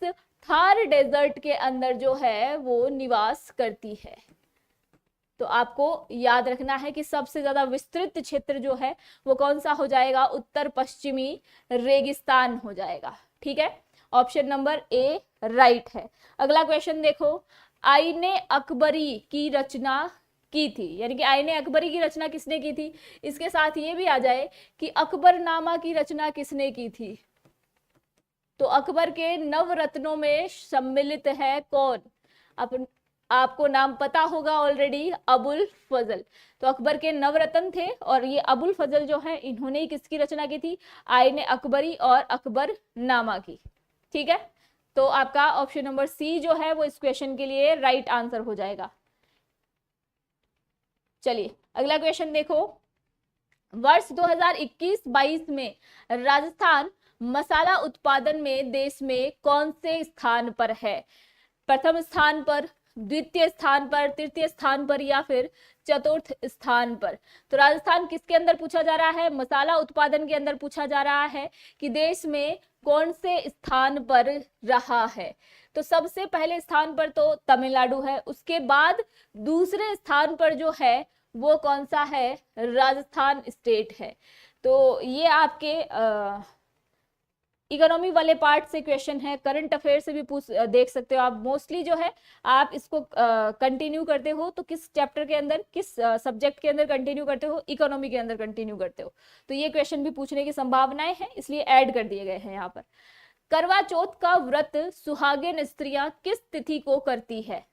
थार डेजर्ट के अंदर जो है वो निवास करती है। तो आपको याद रखना है कि सबसे ज्यादा विस्तृत क्षेत्र जो है वो कौन सा हो जाएगा? उत्तर पश्चिमी रेगिस्तान हो जाएगा। ठीक है, ऑप्शन नंबर ए राइट है। अगला क्वेश्चन देखो, आईने अकबरी की रचना की थी, यानी कि आईने अकबरी की रचना किसने की थी? इसके साथ ये भी आ जाए कि अकबरनामा की रचना किसने की थी? तो अकबर के नवरत्नों में सम्मिलित है कौन? आपको नाम पता होगा ऑलरेडी, अबुल फजल। तो अकबर के नवरत्न थे और ये अबुल फजल जो है इन्होंने ही किसकी रचना की थी? आईने अकबरी और अकबरनामा की। ठीक है, तो आपका ऑप्शन नंबर सी जो है वो इस क्वेश्चन के लिए राइट आंसर हो जाएगा। चलिए अगला क्वेश्चन देखो, वर्ष 2021-22 में राजस्थान मसाला उत्पादन में देश में कौन से स्थान पर है? प्रथम स्थान पर, द्वितीय स्थान पर, तृतीय स्थान पर या फिर चतुर्थ स्थान पर? तो राजस्थान किसके अंदर पूछा जा रहा है? मसाला उत्पादन के अंदर पूछा जा रहा है कि देश में कौन से स्थान पर रहा है। तो सबसे पहले स्थान पर तो तमिलनाडु है, उसके बाद दूसरे स्थान पर जो है वो कौन सा है? राजस्थान स्टेट है। तो ये आपके इकोनॉमी वाले पार्ट से क्वेश्चन है, करंट अफेयर से भी पूछ देख सकते हो आप। मोस्टली जो है आप इसको कंटिन्यू करते हो तो किस चैप्टर के अंदर, किस सब्जेक्ट के अंदर कंटिन्यू करते हो? इकोनॉमी के अंदर कंटिन्यू करते हो। तो ये क्वेश्चन भी पूछने की संभावनाएं हैं, इसलिए ऐड कर दिए गए हैं यहाँ पर। करवा चौथ का व्रत सुहागिन स्त्रियां किस तिथि को करती है?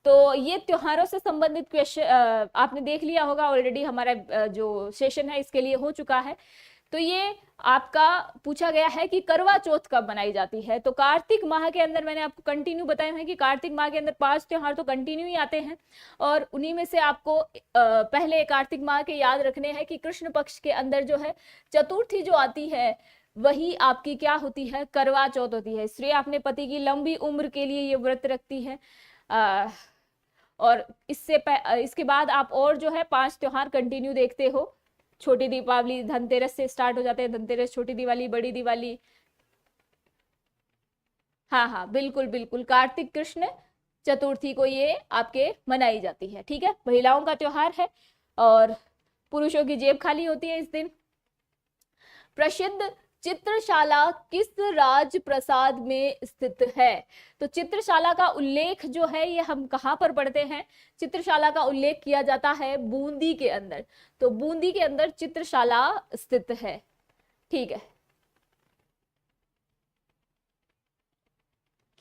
तो ये त्योहारों से संबंधित क्वेश्चन आपने देख लिया होगा ऑलरेडी, हमारा जो सेशन है इसके लिए हो चुका है। तो ये आपका पूछा गया है कि करवा चौथ कब मनाई जाती है? तो कार्तिक माह के अंदर, मैंने आपको कंटिन्यू बताया है कि कार्तिक माह के अंदर 5 त्योहार तो कंटिन्यू ही आते हैं और उन्हीं में से आपको पहले कार्तिक माह के याद रखने हैं कि कृष्ण पक्ष के अंदर जो है चतुर्थी जो आती है वही आपकी क्या होती है? करवा चौथ होती है। स्त्री अपने पति की लंबी उम्र के लिए ये व्रत रखती है। और इसके बाद आप और जो है 5 त्योहार कंटिन्यू देखते हो। छोटी दीपावली, धनतेरस से स्टार्ट हो जाते हैं, धनतेरस, छोटी दिवाली, बड़ी दिवाली। हाँ हाँ बिल्कुल बिल्कुल, कार्तिक कृष्ण चतुर्थी को ये आपके मनाई जाती है। ठीक है, महिलाओं का त्योहार है और पुरुषों की जेब खाली होती है इस दिन। प्रसिद्ध चित्रशाला किस राज प्रसाद में स्थित है? तो चित्रशाला का उल्लेख जो है ये हम कहाँ पर पढ़ते हैं? चित्रशाला का उल्लेख किया जाता है बूंदी के अंदर। तो बूंदी के अंदर चित्रशाला स्थित है। ठीक है,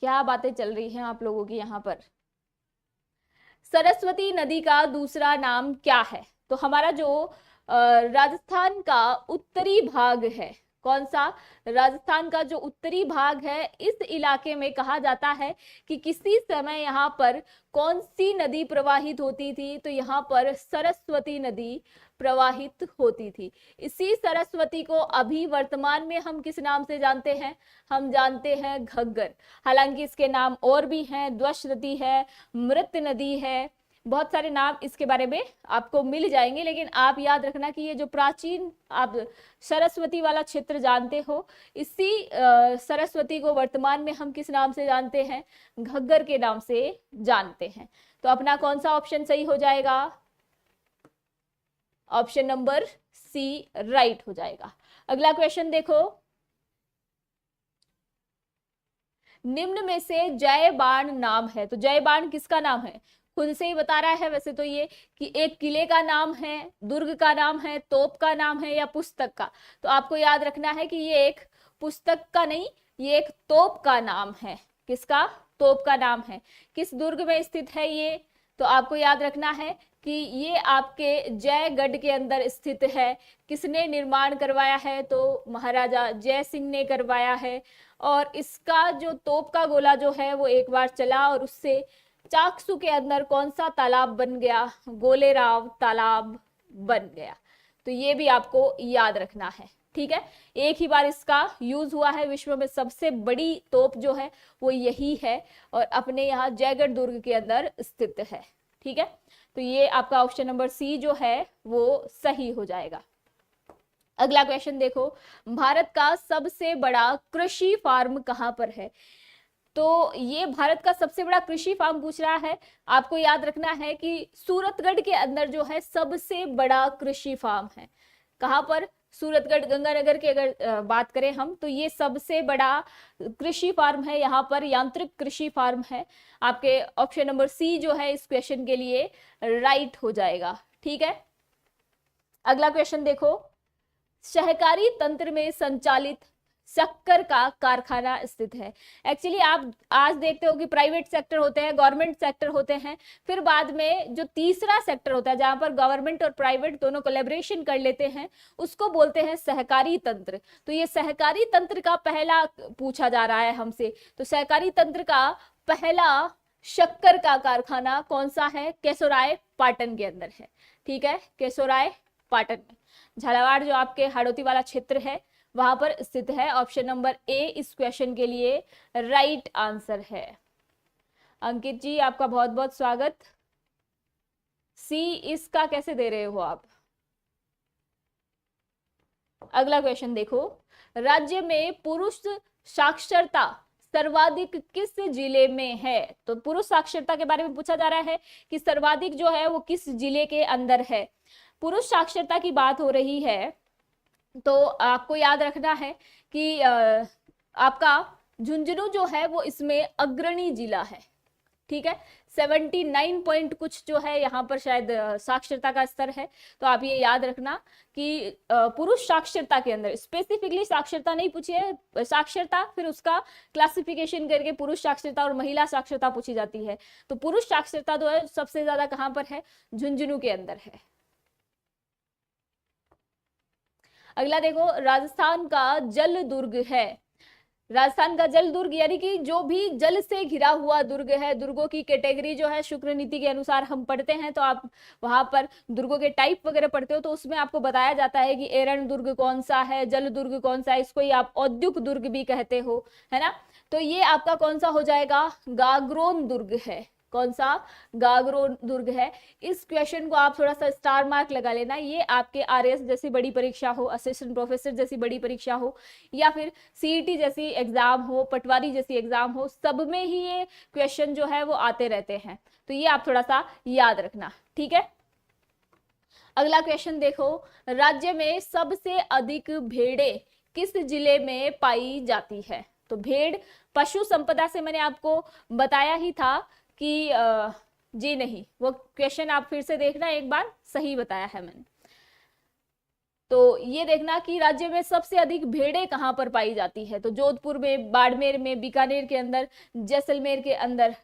क्या बातें चल रही हैं आप लोगों की यहाँ पर? सरस्वती नदी का दूसरा नाम क्या है? तो हमारा जो राजस्थान का उत्तरी भाग है, कौन सा? राजस्थान का जो उत्तरी भाग है, इस इलाके में कहा जाता है कि किसी समय यहाँ पर कौन सी नदी प्रवाहित होती थी? तो यहाँ पर सरस्वती नदी प्रवाहित होती थी। इसी सरस्वती को अभी वर्तमान में हम किस नाम से जानते हैं? हम जानते हैं घग्गर। हालांकि इसके नाम और भी हैं, द्वशरती है, मृत नदी है, बहुत सारे नाम इसके बारे में आपको मिल जाएंगे। लेकिन आप याद रखना कि ये जो प्राचीन आप सरस्वती वाला क्षेत्र जानते हो, इसी सरस्वती को वर्तमान में हम किस नाम से जानते हैं? घग्गर के नाम से जानते हैं। तो अपना कौन सा ऑप्शन सही हो जाएगा? ऑप्शन नंबर सी राइट हो जाएगा। अगला क्वेश्चन देखो, निम्न में से जय बाण नाम है। तो जय बाण किसका नाम है? खुद से ही बता रहा है वैसे तो ये कि एक किले का नाम है, दुर्ग का नाम है, तोप का नाम है या पुस्तक का। तो आपको याद रखना है कि ये एक पुस्तक का नहीं, ये एक तोप का नाम है। किसका? तोप का नाम है। किस दुर्ग में स्थित है ये? तो आपको याद रखना है कि ये आपके जयगढ़ के अंदर स्थित है। किसने निर्माण करवाया है? तो महाराजा जय सिंह ने करवाया है। और इसका जो तोप का गोला जो है वो एक बार चला और उससे चाकसू के अंदर कौन सा तालाब बन गया? गोलेराव तालाब बन गया। तो ये भी आपको याद रखना है, ठीक है। एक ही बार इसका यूज हुआ है। विश्व में सबसे बड़ी तोप जो है वो यही है और अपने यहाँ जयगढ़ दुर्ग के अंदर स्थित है, ठीक है। तो ये आपका ऑप्शन नंबर सी जो है वो सही हो जाएगा। अगला क्वेश्चन देखो, भारत का सबसे बड़ा कृषि फार्म कहां पर है? तो ये भारत का सबसे बड़ा कृषि फार्म पूछ रहा है। आपको याद रखना है कि सूरतगढ़ के अंदर जो है सबसे बड़ा कृषि फार्म है। कहां पर? सूरतगढ़, गंगानगर की अगर बात करें हम, तो ये सबसे बड़ा कृषि फार्म है। यहाँ पर यांत्रिक कृषि फार्म है। आपके ऑप्शन नंबर सी जो है इस क्वेश्चन के लिए राइट हो जाएगा, ठीक है। अगला क्वेश्चन देखो, सहकारी तंत्र में संचालित शक्कर का कारखाना स्थित है। एक्चुअली आप आज देखते हो कि प्राइवेट सेक्टर होते हैं, गवर्नमेंट सेक्टर होते हैं, फिर बाद में जो तीसरा सेक्टर होता है जहां पर गवर्नमेंट और प्राइवेट दोनों कोलैबोरेशन कर लेते हैं, उसको बोलते हैं सहकारी तंत्र। तो ये सहकारी तंत्र का पहला पूछा जा रहा है हमसे। तो सहकारी तंत्र का पहला शक्कर का कारखाना कौन सा है? केशोराय पाटन के अंदर है, ठीक है। केशोराय पाटन में, झालावाड़ जो आपके हाड़ौती वाला क्षेत्र है वहां पर स्थित है। ऑप्शन नंबर ए इस क्वेश्चन के लिए राइट आंसर है। अंकित जी आपका बहुत बहुत स्वागत। सी इसका कैसे दे रहे हो आप? अगला क्वेश्चन देखो, राज्य में पुरुष साक्षरता सर्वाधिक किस जिले में है? तो पुरुष साक्षरता के बारे में पूछा जा रहा है कि सर्वाधिक जो है वो किस जिले के अंदर है। पुरुष साक्षरता की बात हो रही है तो आपको याद रखना है कि आपका झुंझुनू जो है वो इसमें अग्रणी जिला है, ठीक है। 79 पॉइंट कुछ जो है यहाँ पर शायद साक्षरता का स्तर है। तो आप ये याद रखना कि पुरुष साक्षरता के अंदर स्पेसिफिकली साक्षरता नहीं पूछी है, साक्षरता फिर उसका क्लासिफिकेशन करके पुरुष साक्षरता और महिला साक्षरता पूछी जाती है। तो पुरुष साक्षरता जो है सबसे ज्यादा कहाँ पर है? झुंझुनू के अंदर है। अगला देखो, राजस्थान का जल दुर्ग है। राजस्थान का जल दुर्ग यानी कि जो भी जल से घिरा हुआ दुर्ग है, दुर्गों की कैटेगरी जो है शुक्र नीति के अनुसार हम पढ़ते हैं। तो आप वहां पर दुर्गों के टाइप वगैरह पढ़ते हो तो उसमें आपको बताया जाता है कि एरण दुर्ग कौन सा है, जल दुर्ग कौन सा है, इसको ही आप औद्योगिक दुर्ग भी कहते हो, है ना। तो ये आपका कौन सा हो जाएगा? गागरोन दुर्ग है। कौन सा? गागरोन दुर्ग है। इस क्वेश्चन को आप थोड़ा सा स्टार मार्क लगा लेना। ये आपके आरएस जैसी बड़ी परीक्षा हो, असिस्टेंट प्रोफेसर जैसी बड़ी परीक्षा हो, या फिर सीईटी जैसी एग्जाम हो, पटवारी जैसी एग्जाम हो, सब में ही ये क्वेश्चन जो है वो आते रहते हैं। तो ये आप थोड़ा सा याद रखना, ठीक है। अगला क्वेश्चन देखो, राज्य में सबसे अधिक भेड़ें किस जिले में पाई जाती है? तो भेड़ पशु संपदा से मैंने आपको बताया ही था कि जी नहीं, वो क्वेश्चन आप फिर से देखना एक बार, सही बताया है मैंने। तो ये देखना कि राज्य में सबसे अधिक भेड़ें कहां पर पाई जाती है। तो जोधपुर में, बाड़मेर में, बीकानेर के अंदर, जैसलमेर के अंदर।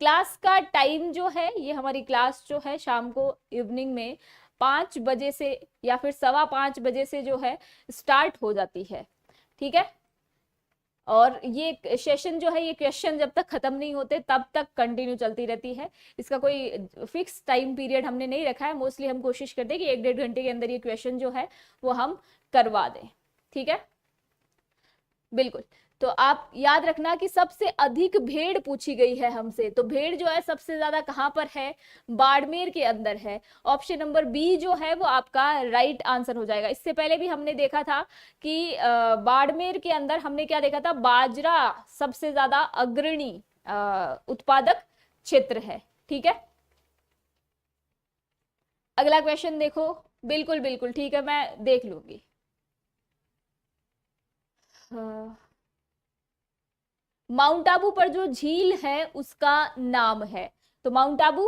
क्लास का टाइम जो है, ये हमारी क्लास जो है शाम को इवनिंग में 5 बजे से या फिर 5:15 से जो है स्टार्ट हो जाती है। ठीक है, और ये सेशन जो है, ये क्वेश्चन जब तक खत्म नहीं होते तब तक कंटिन्यू चलती रहती है। इसका कोई फिक्स टाइम पीरियड हमने नहीं रखा है। मोस्टली हम कोशिश करते हैं कि 1-1.5 घंटे के अंदर ये क्वेश्चन जो है वो हम करवा दें। ठीक है, बिल्कुल। तो आप याद रखना कि सबसे अधिक भेड़ पूछी गई है हमसे, तो भेड़ जो है सबसे ज्यादा कहां पर है, बाड़मेर के अंदर है। ऑप्शन नंबर बी जो है वो आपका राइट आंसर हो जाएगा। इससे पहले भी हमने देखा था कि बाड़मेर के अंदर हमने क्या देखा था, बाजरा सबसे ज्यादा अग्रणी उत्पादक क्षेत्र है। ठीक है, अगला क्वेश्चन देखो। बिल्कुल बिल्कुल ठीक है, मैं देख लूंगी। माउंट आबू पर जो झील है उसका नाम है, तो माउंट आबू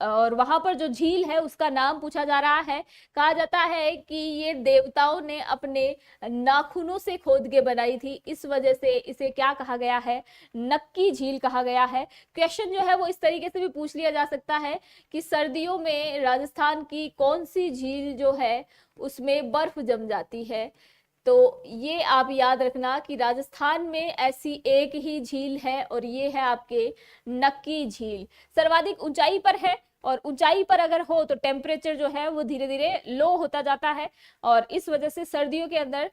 और वहां पर जो झील है उसका नाम पूछा जा रहा है। कहा जाता है कि ये देवताओं ने अपने नाखूनों से खोद के बनाई थी, इस वजह से इसे क्या कहा गया है, नक्की झील कहा गया है। क्वेश्चन जो है वो इस तरीके से भी पूछ लिया जा सकता है कि सर्दियों में राजस्थान की कौन सी झील जो है उसमें बर्फ जम जाती है। तो ये आप याद रखना कि राजस्थान में ऐसी एक ही झील है और ये है आपके नक्की झील। सर्वाधिक ऊंचाई पर है और ऊंचाई पर अगर हो तो टेम्परेचर जो है वो धीरे धीरे लो होता जाता है और इस वजह से सर्दियों के अंदर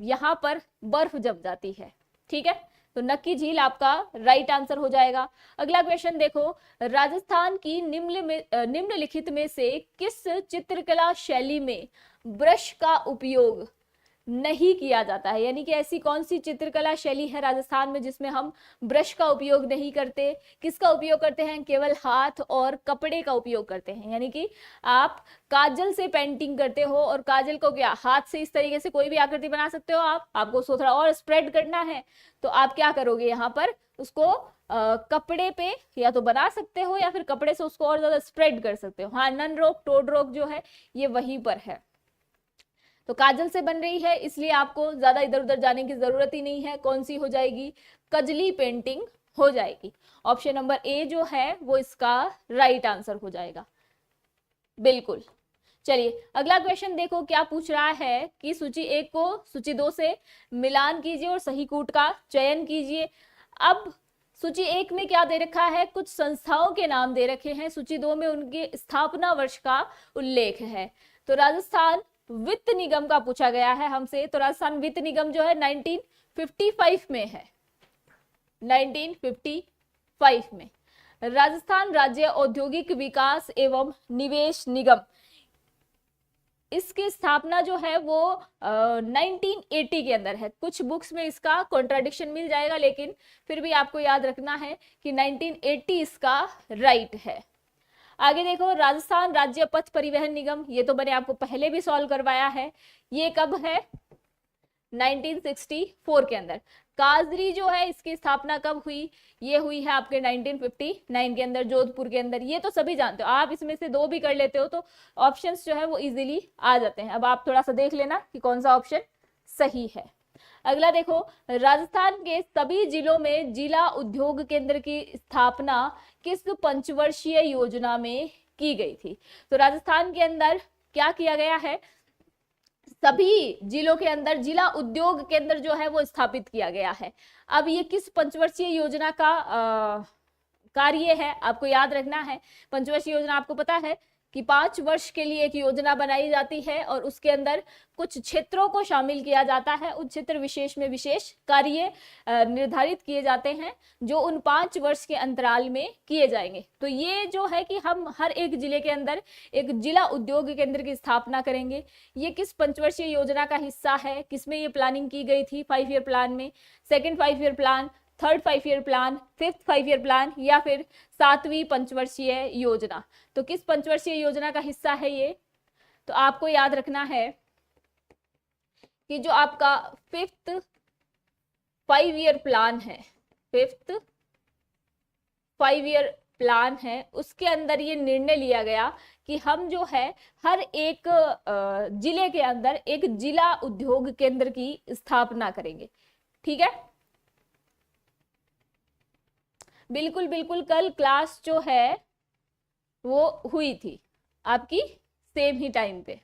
यहाँ पर बर्फ जम जाती है। ठीक है, तो नक्की झील आपका राइट आंसर हो जाएगा। अगला क्वेश्चन देखो, राजस्थान की निम्नलिखित में से किस चित्रकला शैली में ब्रश का उपयोग नहीं किया जाता है, यानी कि ऐसी कौन सी चित्रकला शैली है राजस्थान में जिसमें हम ब्रश का उपयोग नहीं करते। किसका उपयोग करते हैं, केवल हाथ और कपड़े का उपयोग करते हैं। यानी कि आप काजल से पेंटिंग करते हो और काजल को क्या हाथ से इस तरीके से कोई भी आकृति बना सकते हो। आपको उसको थोड़ा और स्प्रेड करना है तो आप क्या करोगे, यहाँ पर उसको कपड़े पे या तो बना सकते हो या फिर कपड़े से उसको और ज्यादा स्प्रेड कर सकते हो। हाँ, नन रोक टोड रोक जो है ये वहीं पर है। तो काजल से बन रही है इसलिए आपको ज्यादा इधर उधर जाने की जरूरत ही नहीं है। कौन सी हो जाएगी, कजली पेंटिंग हो जाएगी। ऑप्शन नंबर ए जो है वो इसका राइट आंसर हो जाएगा। बिल्कुल, चलिए अगला क्वेश्चन देखो क्या पूछ रहा है कि सूची 1 को सूची 2 से मिलान कीजिए और सही कूट का चयन कीजिए। अब सूची 1 में क्या दे रखा है, कुछ संस्थाओं के नाम दे रखे हैं। सूची 2 में उनके स्थापना वर्ष का उल्लेख है। तो राजस्थान वित्त निगम का पूछा गया है हमसे, तो राजस्थान वित्त निगम जो है 1955 में है। 1955 में राजस्थान राज्य औद्योगिक विकास एवं निवेश निगम, इसकी स्थापना जो है वो 1980 के अंदर है। कुछ बुक्स में इसका कॉन्ट्राडिक्शन मिल जाएगा लेकिन फिर भी आपको याद रखना है कि 1980 इसका राइट है। आगे देखो, राजस्थान राज्य पथ परिवहन निगम, ये तो मैंने आपको पहले भी सॉल्व करवाया है। ये कब है, 1964 के अंदर। काजरी जो है इसकी स्थापना कब हुई, ये हुई है आपके 1959 के अंदर जोधपुर के अंदर। ये तो सभी जानते हो, आप इसमें से 2 भी कर लेते हो तो ऑप्शंस जो है वो इजीली आ जाते हैं। अब आप थोड़ा सा देख लेना कि कौन सा ऑप्शन सही है। अगला देखो, राजस्थान के सभी जिलों में जिला उद्योग केंद्र की स्थापना किस पंचवर्षीय योजना में की गई थी। तो राजस्थान के अंदर क्या किया गया है, सभी जिलों के अंदर जिला उद्योग केंद्र जो है वो स्थापित किया गया है। अब ये किस पंचवर्षीय योजना का कार्य है, आपको याद रखना है। पंचवर्षीय योजना आपको पता है कि 5 वर्ष के लिए एक योजना बनाई जाती है और उसके अंदर कुछ क्षेत्रों को शामिल किया जाता है। उन क्षेत्र विशेष में विशेष कार्य निर्धारित किए जाते हैं जो उन 5 वर्ष के अंतराल में किए जाएंगे। तो ये जो है कि हम हर एक जिले के अंदर एक जिला उद्योग केंद्र की स्थापना करेंगे। ये किस पंचवर्षीय योजना का हिस्सा है, किसमें ये प्लानिंग की गई थी, 5 ईयर प्लान में, second 5 year plan, third 5 year plan, fifth 5 year plan या फिर 7वीं पंचवर्षीय योजना। तो किस पंचवर्षीय योजना का हिस्सा है ये, तो आपको याद रखना है कि जो आपका फिफ्थ 5 ईयर प्लान है, फिफ्थ 5 ईयर प्लान है, उसके अंदर ये निर्णय लिया गया कि हम जो है हर एक जिले के अंदर एक जिला उद्योग केंद्र की स्थापना करेंगे। ठीक है, बिल्कुल बिल्कुल। कल क्लास जो है वो हुई थी आपकी सेम ही टाइम पे।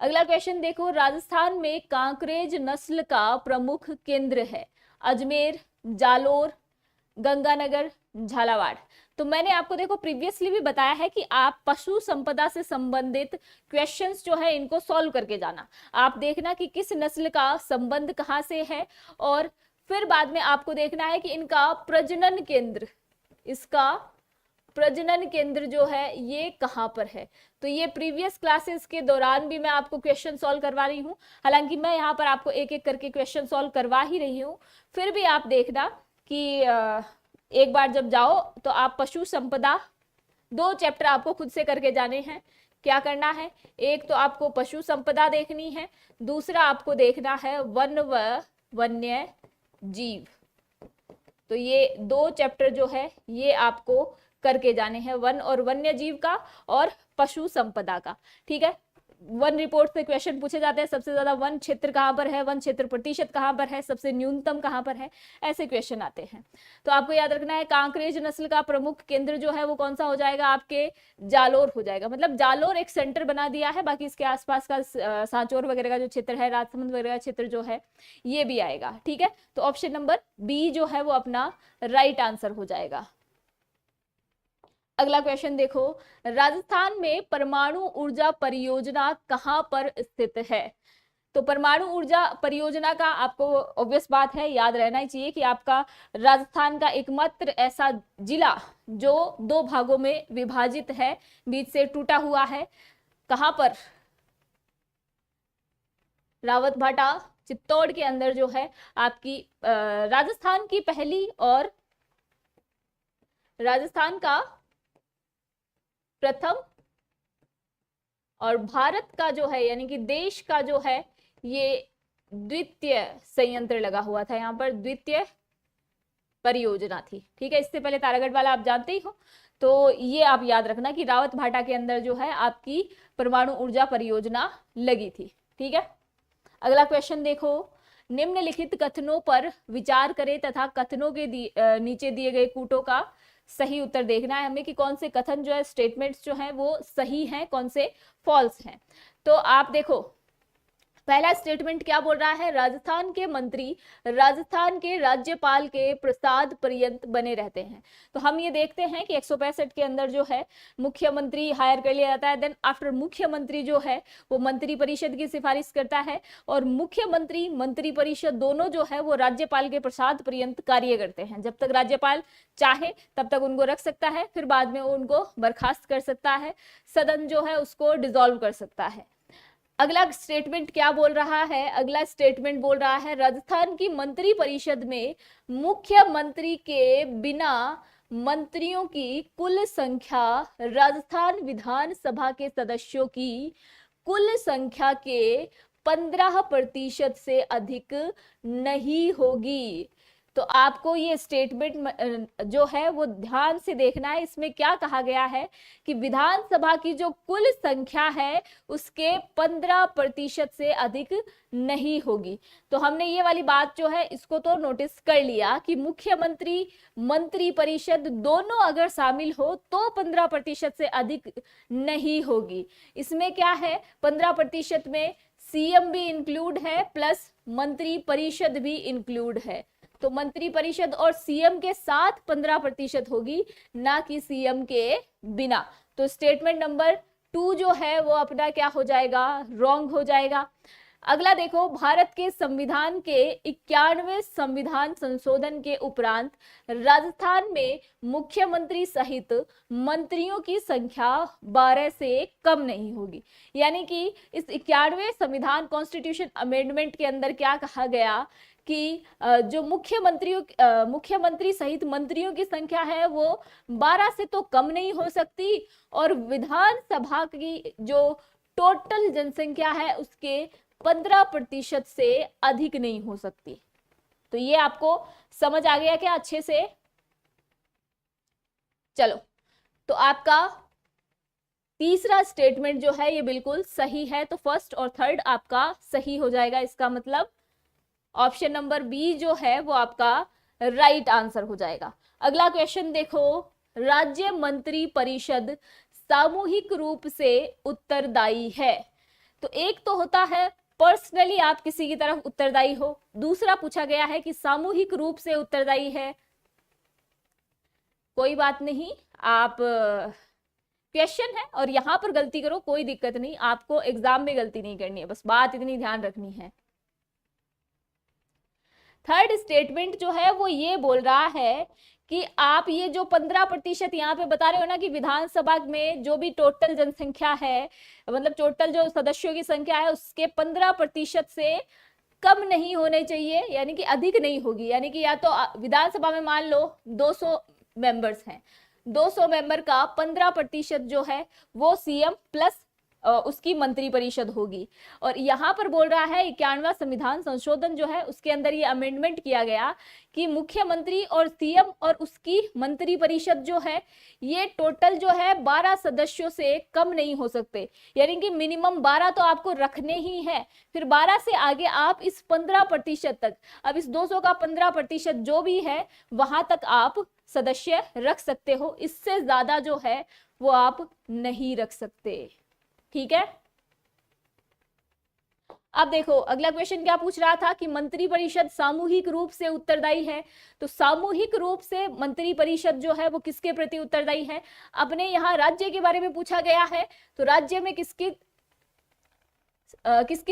अगला क्वेश्चन देखो, राजस्थान में कांकरेज नस्ल का प्रमुख केंद्र है, अजमेर, जालोर, गंगानगर, झालावाड़। तो मैंने आपको देखो प्रीवियसली भी बताया है कि आप पशु संपदा से संबंधित क्वेश्चंस जो है इनको सॉल्व करके जाना। आप देखना कि किस नस्ल का संबंध कहां से है, और फिर बाद में आपको देखना है कि इनका प्रजनन केंद्र, इसका प्रजनन केंद्र जो है ये कहां पर है। तो ये प्रीवियस क्लासेस के दौरान भी मैं आपको क्वेश्चन सॉल्व करवा रही हूँ, हालांकि मैं यहाँ पर आपको एक एक करके क्वेश्चन सॉल्व करवा ही रही हूँ। फिर भी आप देखना कि एक बार जब जाओ तो आप पशु संपदा 2 चैप्टर आपको खुद से करके जाने हैं। क्या करना है, एक तो आपको पशु संपदा देखनी है, दूसरा आपको देखना है वन व वन्य जीव। तो ये 2 चैप्टर जो है ये आपको करके जाने हैं, वन और वन्य जीव का और पशु संपदा का। ठीक है, वन रिपोर्ट से क्वेश्चन पूछे जाते हैं, सबसे ज्यादा वन क्षेत्र कहां पर है, वन क्षेत्र प्रतिशत कहां पर है, सबसे न्यूनतम कहां पर है, ऐसे क्वेश्चन आते हैं। तो आपको याद रखना है कांकरेज नस्ल का प्रमुख केंद्र जो है वो कौन सा हो जाएगा, आपके जालोर हो जाएगा। मतलब जालोर एक सेंटर बना दिया है, बाकी इसके आसपास का सांचौर वगैरह का जो क्षेत्र है, राजसमंद वगैरह का क्षेत्र जो है ये भी आएगा। ठीक है, तो ऑप्शन नंबर बी जो है वो अपना राइट आंसर हो जाएगा। अगला क्वेश्चन देखो, राजस्थान में परमाणु ऊर्जा परियोजना कहां पर स्थित है। तो परमाणु ऊर्जा परियोजना का आपको ऑब्वियस बात है, याद रहना ही चाहिए कि आपका राजस्थान का एकमात्र ऐसा जिला जो 2 भागों में विभाजित है, बीच से टूटा हुआ है। कहां पर, रावतभाटा चित्तौड़ के अंदर जो है आपकी राजस्थान की पहली और राजस्थान का प्रथम और भारत का जो है यानी कि देश का जो है ये द्वितीय संयंत्र लगा हुआ था, यहाँ पर द्वितीय परियोजना थी। ठीक है, इससे पहले तारागढ़ वाला आप जानते ही हो। तो ये आप याद रखना कि रावतभाटा के अंदर जो है आपकी परमाणु ऊर्जा परियोजना लगी थी। ठीक है, अगला क्वेश्चन देखो, निम्नलिखित कथनों पर विचार करें तथा कथनों के नीचे दिए गए कूटों का सही उत्तर देखना है हमें कि कौन से कथन जो है, स्टेटमेंट्स जो हैं वो सही हैं, कौन से फॉल्स हैं। तो आप देखो पहला स्टेटमेंट क्या बोल रहा है, राजस्थान के मंत्री राजस्थान के राज्यपाल के प्रसाद पर्यंत बने रहते हैं। तो हम ये देखते हैं कि 165 के अंदर जो है मुख्यमंत्री हायर कर लिया जाता है, देन आफ्टर मुख्यमंत्री जो है वो मंत्री परिषद की सिफारिश करता है, और मुख्यमंत्री मंत्री परिषद दोनों जो है वो राज्यपाल के प्रसाद पर्यंत कार्य करते हैं। जब तक राज्यपाल चाहे तब तक उनको रख सकता है, फिर बाद में उनको बर्खास्त कर सकता है, सदन जो है उसको डिसॉल्व कर सकता है। अगला स्टेटमेंट क्या बोल रहा है, अगला स्टेटमेंट बोल रहा है राजस्थान की मंत्री परिषद में मुख्यमंत्री के बिना मंत्रियों की कुल संख्या राजस्थान विधानसभा के सदस्यों की कुल संख्या के 15% से अधिक नहीं होगी। तो आपको ये स्टेटमेंट जो है वो ध्यान से देखना है। इसमें क्या कहा गया है कि विधानसभा की जो कुल संख्या है उसके 15% से अधिक नहीं होगी। तो हमने ये वाली बात जो है इसको तो नोटिस कर लिया कि मुख्यमंत्री मंत्री परिषद दोनों अगर शामिल हो तो 15% से अधिक नहीं होगी। इसमें क्या है, 15% में सीएम भी इंक्लूड है प्लस मंत्री परिषद भी इंक्लूड है। तो मंत्री परिषद और सीएम के साथ 15% होगी, ना कि सीएम के बिना। तो स्टेटमेंट नंबर 2 जो है वो अपना क्या हो जाएगा, रॉन्ग हो जाएगा। अगला देखो, भारत के संविधान के 91वें संविधान संशोधन के उपरांत राजस्थान में मुख्यमंत्री सहित मंत्रियों की संख्या 12 से कम नहीं होगी। यानी कि इस 91वें संविधान कॉन्स्टिट्यूशन अमेंडमेंट के अंदर क्या कहा गया कि जो मुख्यमंत्री सहित मंत्रियों की संख्या है वो 12 से तो कम नहीं हो सकती, और विधानसभा की जो टोटल जनसंख्या है उसके 15% से अधिक नहीं हो सकती। तो ये आपको समझ आ गया क्या अच्छे से? चलो, तो आपका तीसरा स्टेटमेंट जो है ये बिल्कुल सही है। तो फर्स्ट और थर्ड आपका सही हो जाएगा। इसका मतलब ऑप्शन नंबर बी जो है वो आपका राइट आंसर हो जाएगा। अगला क्वेश्चन देखो, राज्य मंत्री परिषद सामूहिक रूप से उत्तरदायी है? तो एक तो होता है पर्सनली आप किसी की तरफ उत्तरदायी हो, दूसरा पूछा गया है कि सामूहिक रूप से उत्तरदायी है। कोई बात नहीं, आप क्वेश्चन है और यहां पर गलती करो कोई दिक्कत नहीं, आपको एग्जाम में गलती नहीं करनी है, बस बात इतनी ध्यान रखनी है। थर्ड स्टेटमेंट जो है वो ये बोल रहा है कि आप ये जो 15% यहाँ पे बता रहे हो ना कि विधानसभा में जो भी टोटल जनसंख्या है, मतलब टोटल जो सदस्यों की संख्या है उसके 15% से कम नहीं होने चाहिए, यानी कि अधिक नहीं होगी। यानी कि या तो विधानसभा में मान लो 200 मेंबर्स हैं, 200 मेंबर का 15% जो है वो सीएम प्लस उसकी मंत्री परिषद होगी। और यहाँ पर बोल रहा है 91वां संविधान संशोधन जो है उसके अंदर ये अमेंडमेंट किया गया कि मुख्यमंत्री और सीएम और उसकी मंत्री परिषद जो है ये टोटल जो है 12 सदस्यों से कम नहीं हो सकते, यानी कि मिनिमम 12 तो आपको रखने ही है, फिर 12 से आगे आप इस 15% तक, अब इस 200 का 15% जो भी है वहां तक आप सदस्य रख सकते हो, इससे ज्यादा जो है वो आप नहीं रख सकते। ठीक है, अब देखो अगला क्वेश्चन क्या पूछ रहा था कि मंत्री परिषद सामूहिक रूप से उत्तरदायी है, तो सामूहिक रूप से मंत्री परिषद जो है वो किसके प्रति उत्तरदायी है? अपने यहाँ राज्य के बारे में पूछा गया है, तो राज्य में किसकी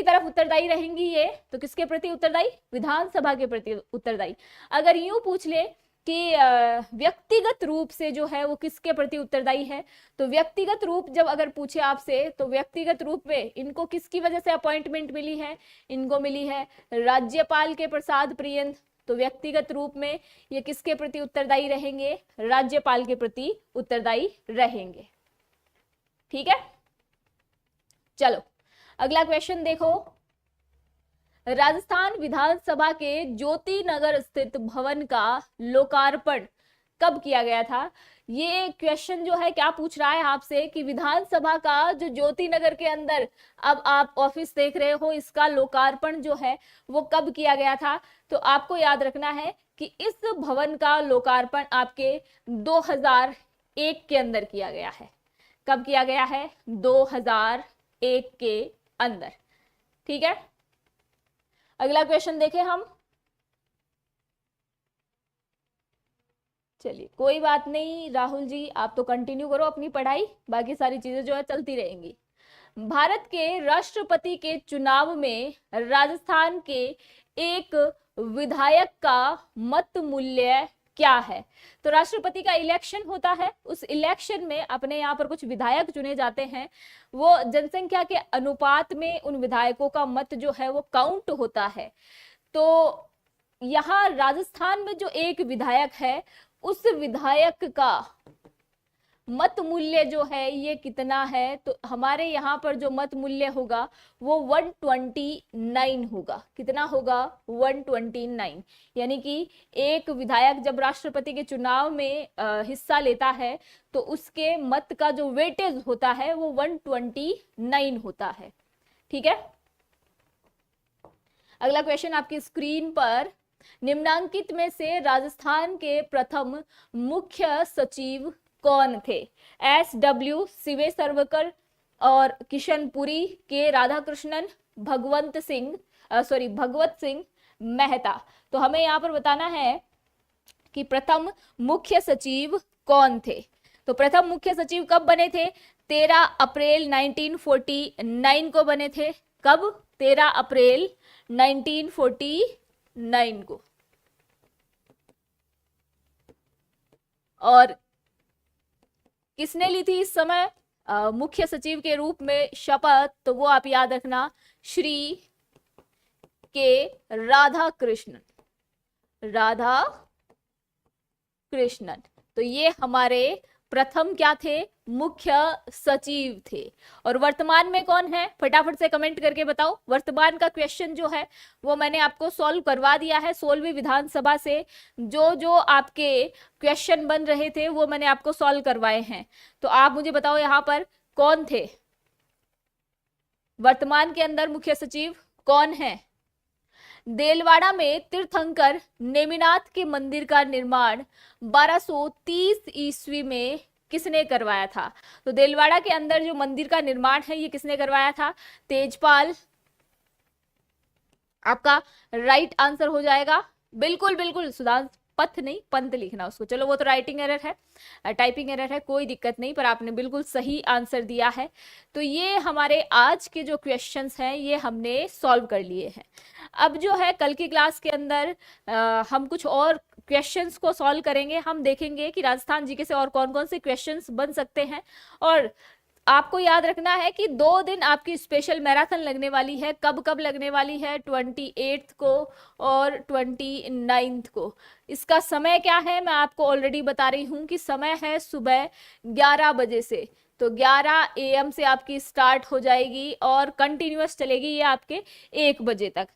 तरफ उत्तरदायी रहेंगी ये? तो किसके प्रति उत्तरदायी? विधानसभा के प्रति उत्तरदायी। अगर यूं पूछ ले कि व्यक्तिगत रूप से जो है वो किसके प्रति उत्तरदायी है, तो व्यक्तिगत रूप जब अगर पूछे आपसे तो व्यक्तिगत रूप में इनको किसकी वजह से अपॉइंटमेंट मिली है? इनको मिली है राज्यपाल के प्रसाद प्रियंत, तो व्यक्तिगत रूप में ये किसके प्रति उत्तरदायी रहेंगे? राज्यपाल के प्रति उत्तरदायी रहेंगे। ठीक है, चलो अगला क्वेश्चन देखो, राजस्थान विधानसभा के ज्योति नगर स्थित भवन का लोकार्पण कब किया गया था? ये क्वेश्चन जो है क्या पूछ रहा है आपसे कि विधानसभा का जो ज्योति नगर के अंदर अब आप ऑफिस देख रहे हो इसका लोकार्पण जो है वो कब किया गया था? तो आपको याद रखना है कि इस भवन का लोकार्पण आपके 2001 के अंदर किया गया है। कब किया गया है? 2001 के अंदर। ठीक है, अगला क्वेश्चन देखें हम। चलिए कोई बात नहीं राहुल जी, आप तो कंटिन्यू करो अपनी पढ़ाई, बाकी सारी चीजें जो है चलती रहेंगी। भारत के राष्ट्रपति के चुनाव में राजस्थान के एक विधायक का मत मूल्य क्या है? तो राष्ट्रपति का इलेक्शन होता है, उस इलेक्शन में अपने यहाँ पर कुछ विधायक चुने जाते हैं, वो जनसंख्या के अनुपात में उन विधायकों का मत जो है वो काउंट होता है। तो यहाँ राजस्थान में जो एक विधायक है उस विधायक का मत मूल्य जो है ये कितना है? तो हमारे यहाँ पर जो मत मूल्य होगा वो 129 होगा। कितना होगा? 129। यानी कि एक विधायक जब राष्ट्रपति के चुनाव में हिस्सा लेता है तो उसके मत का जो वेटेज होता है वो 129 होता है। ठीक है, अगला क्वेश्चन आपकी स्क्रीन पर, निम्नांकित में से राजस्थान के प्रथम मुख्य सचिव कौन थे? SW शिवे सर्वकर और किशनपुरी, के राधाकृष्णन, भगवत सिंह मेहता। तो हमें यहाँ पर बताना है कि प्रथम मुख्य सचिव कौन थे। तो प्रथम मुख्य सचिव कब बने थे? 13 अप्रैल 1949 को बने थे। कब? 13 अप्रैल 1949 को। और किसने ली थी इस समय मुख्य सचिव के रूप में शपथ? तो वो आप याद रखना, श्री के राधाकृष्णन। तो ये हमारे प्रथम क्या थे? मुख्य सचिव थे। और वर्तमान में कौन है? फटाफट से कमेंट करके बताओ। वर्तमान का क्वेश्चन जो है वो मैंने आपको सॉल्व करवा दिया है। 16वीं विधानसभा से जो जो आपके क्वेश्चन बन रहे थे वो मैंने आपको सॉल्व करवाए हैं। तो आप मुझे बताओ यहाँ पर कौन थे? वर्तमान के अंदर मुख्य सचिव कौन है? देलवाड़ा में तीर्थंकर नेमिनाथ के मंदिर का निर्माण 1230 ईस्वी में किसने करवाया था? तो देलवाड़ा के अंदर जो मंदिर का निर्माण है ये किसने करवाया था? तेजपाल आपका राइट आंसर हो जाएगा। बिल्कुल बिल्कुल सुधांश, पथ नहीं पंत लिखना उसको, चलो वो तो राइटिंग एरर है, टाइपिंग एरर है, कोई दिक्कत नहीं, पर आपने बिल्कुल सही आंसर दिया है। तो ये हमारे आज के जो क्वेश्चंस हैं ये हमने सॉल्व कर लिए हैं। अब जो है कल की क्लास के अंदर हम कुछ और क्वेश्चंस को सॉल्व करेंगे। हम देखेंगे कि राजस्थान जीके से और कौन कौन से क्वेश्चंस बन सकते हैं। और आपको याद रखना है कि 2 दिन आपकी स्पेशल मैराथन लगने वाली है। कब कब लगने वाली है? 28 को और 29 को। इसका समय क्या है मैं आपको ऑलरेडी बता रही हूं कि समय है सुबह 11 बजे से। तो 11 AM से आपकी स्टार्ट हो जाएगी और कंटिन्यूअस चलेगी ये आपके 1 बजे तक।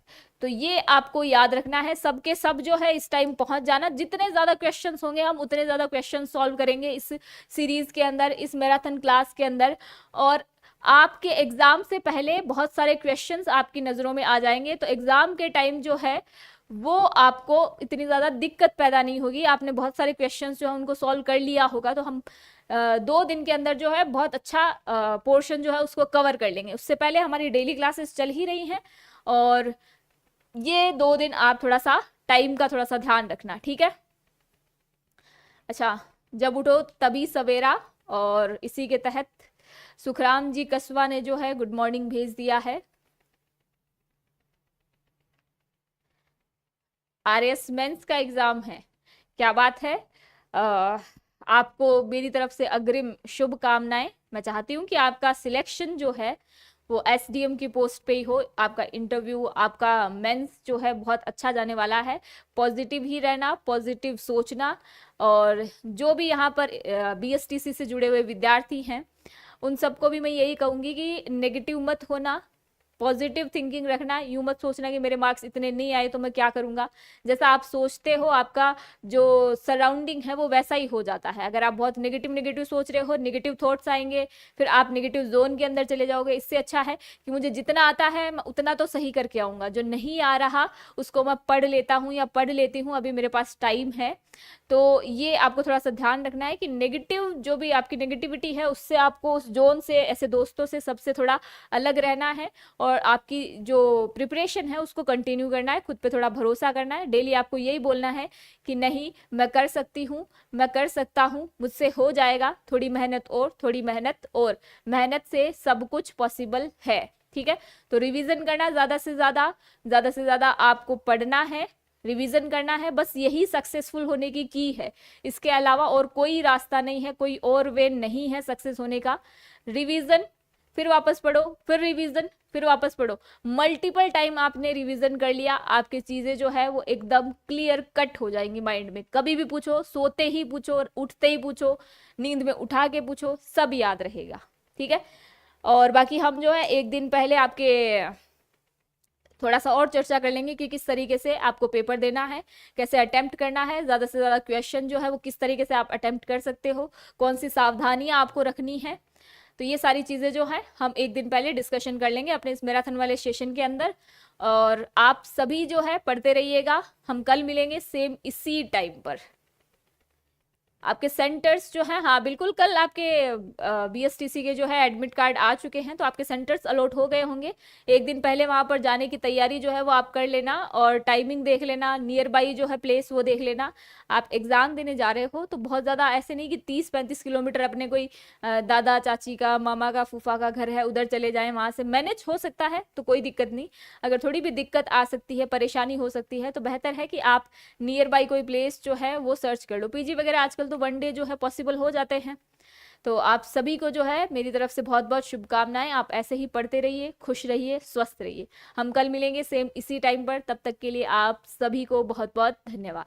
तो ये आपको याद रखना है, सबके सब जो है इस टाइम पहुंच जाना। जितने ज्यादा क्वेश्चंस होंगे हम उतने ज्यादा क्वेश्चन सॉल्व करेंगे इस सीरीज के अंदर, इस मैराथन क्लास के अंदर। और आपके एग्जाम से पहले बहुत सारे क्वेश्चंस आपकी नजरों में आ जाएंगे। तो एग्जाम के टाइम जो है वो आपको इतनी ज्यादा दिक्कत पैदा नहीं होगी। आपने बहुत सारे क्वेश्चंस जो है उनको सॉल्व कर लिया होगा। तो हम 2 दिन के अंदर जो है बहुत अच्छा पोर्शन जो है उसको कवर कर लेंगे। उससे पहले हमारी डेली क्लासेस चल ही रही हैं और ये 2 दिन आप थोड़ा सा टाइम का थोड़ा सा ध्यान रखना, ठीक है? अच्छा, जब उठो तभी सवेरा, और इसी के तहत सुखराम जी कसवा ने जो है गुड मॉर्निंग भेज दिया है। RS मेंस का एग्जाम है, क्या बात है। आपको मेरी तरफ से अग्रिम शुभकामनाएं। मैं चाहती हूँ कि आपका सिलेक्शन जो है वो SDM की पोस्ट पे ही हो। आपका इंटरव्यू, आपका मेंस जो है बहुत अच्छा जाने वाला है। पॉजिटिव ही रहना, पॉजिटिव सोचना। और जो भी यहाँ पर BSTC से जुड़े हुए विद्यार्थी हैं उन सबको भी मैं यही कहूंगी कि नेगेटिव मत होना, पॉजिटिव थिंकिंग रखना। यूं मत सोचना कि मेरे मार्क्स इतने नहीं आए तो मैं क्या करूंगा। जैसा आप सोचते हो आपका जो सराउंडिंग है वो वैसा ही हो जाता है। अगर आप बहुत नेगेटिव नेगेटिव सोच रहे हो, नेगेटिव थॉट्स आएंगे, फिर आप नेगेटिव जोन के अंदर चले जाओगे। इससे अच्छा है कि मुझे जितना आता है मैं उतना तो सही करके आऊंगा, जो नहीं आ रहा उसको मैं पढ़ लेता हूँ या पढ़ लेती हूँ, अभी मेरे पास टाइम है। तो ये आपको थोड़ा सा ध्यान रखना है कि नेगेटिव जो भी आपकी नेगेटिविटी है उससे आपको उस जोन से, ऐसे दोस्तों से, सबसे थोड़ा अलग रहना है। और आपकी जो प्रिपरेशन है उसको कंटिन्यू करना है, खुद पे थोड़ा भरोसा करना है। डेली आपको यही बोलना है कि नहीं मैं कर सकती हूँ, मैं कर सकता हूँ, मुझसे हो जाएगा, थोड़ी मेहनत और, थोड़ी मेहनत और, मेहनत से सब कुछ पॉसिबल है, ठीक है? तो रिवीजन करना, ज्यादा से ज्यादा आपको पढ़ना है, रिवीजन करना है। बस यही सक्सेसफुल होने की है। इसके अलावा और कोई रास्ता नहीं है, कोई और वे नहीं है सक्सेस होने का। रिवीजन, फिर वापस पढ़ो, फिर रिवीजन, फिर वापस पढ़ो। मल्टीपल टाइम आपने रिवीजन कर लिया, आपकी चीजें जो है वो एकदम क्लियर कट हो जाएंगी माइंड में। कभी भी पूछो, सोते ही पूछो, उठते ही पूछो, नींद में उठा के पूछो, सब याद रहेगा, ठीक है? और बाकी हम जो है 1 दिन पहले आपके थोड़ा सा और चर्चा कर लेंगे कि किस तरीके से आपको पेपर देना है, कैसे अटेम्प्ट करना है, ज्यादा से ज्यादा क्वेश्चन जो है वो किस तरीके से आप अटेम्प्ट कर सकते हो, कौन सी सावधानियां आपको रखनी है। तो ये सारी चीजें जो है हम 1 दिन पहले डिस्कशन कर लेंगे अपने इस मैराथन वाले सेशन के अंदर। और आप सभी जो है पढ़ते रहिएगा। हम कल मिलेंगे सेम इसी टाइम पर। आपके सेंटर्स जो हैं, हाँ बिल्कुल, कल आपके BSTC के जो है एडमिट कार्ड आ चुके हैं, तो आपके सेंटर्स अलॉट हो गए होंगे। 1 दिन पहले वहां पर जाने की तैयारी जो है वो आप कर लेना, और टाइमिंग देख लेना, नियर बाई जो है प्लेस वो देख लेना। आप एग्जाम देने जा रहे हो तो बहुत ज़्यादा ऐसे नहीं कि 30-35 किलोमीटर अपने कोई दादा चाची का, मामा का, फूफा का घर है उधर चले जाएं, वहां से मैनेज हो सकता है तो कोई दिक्कत नहीं। अगर थोड़ी भी दिक्कत आ सकती है, परेशानी हो सकती है, तो बेहतर है कि आप नियर बाई कोई प्लेस जो है वो सर्च कर लो। PG वगैरह आजकल तो 1 डे जो है पॉसिबल हो जाते हैं। तो आप सभी को जो है मेरी तरफ से बहुत बहुत शुभकामनाएं। आप ऐसे ही पढ़ते रहिए, खुश रहिए, स्वस्थ रहिए। हम कल मिलेंगे सेम इसी टाइम पर। तब तक के लिए आप सभी को बहुत बहुत धन्यवाद।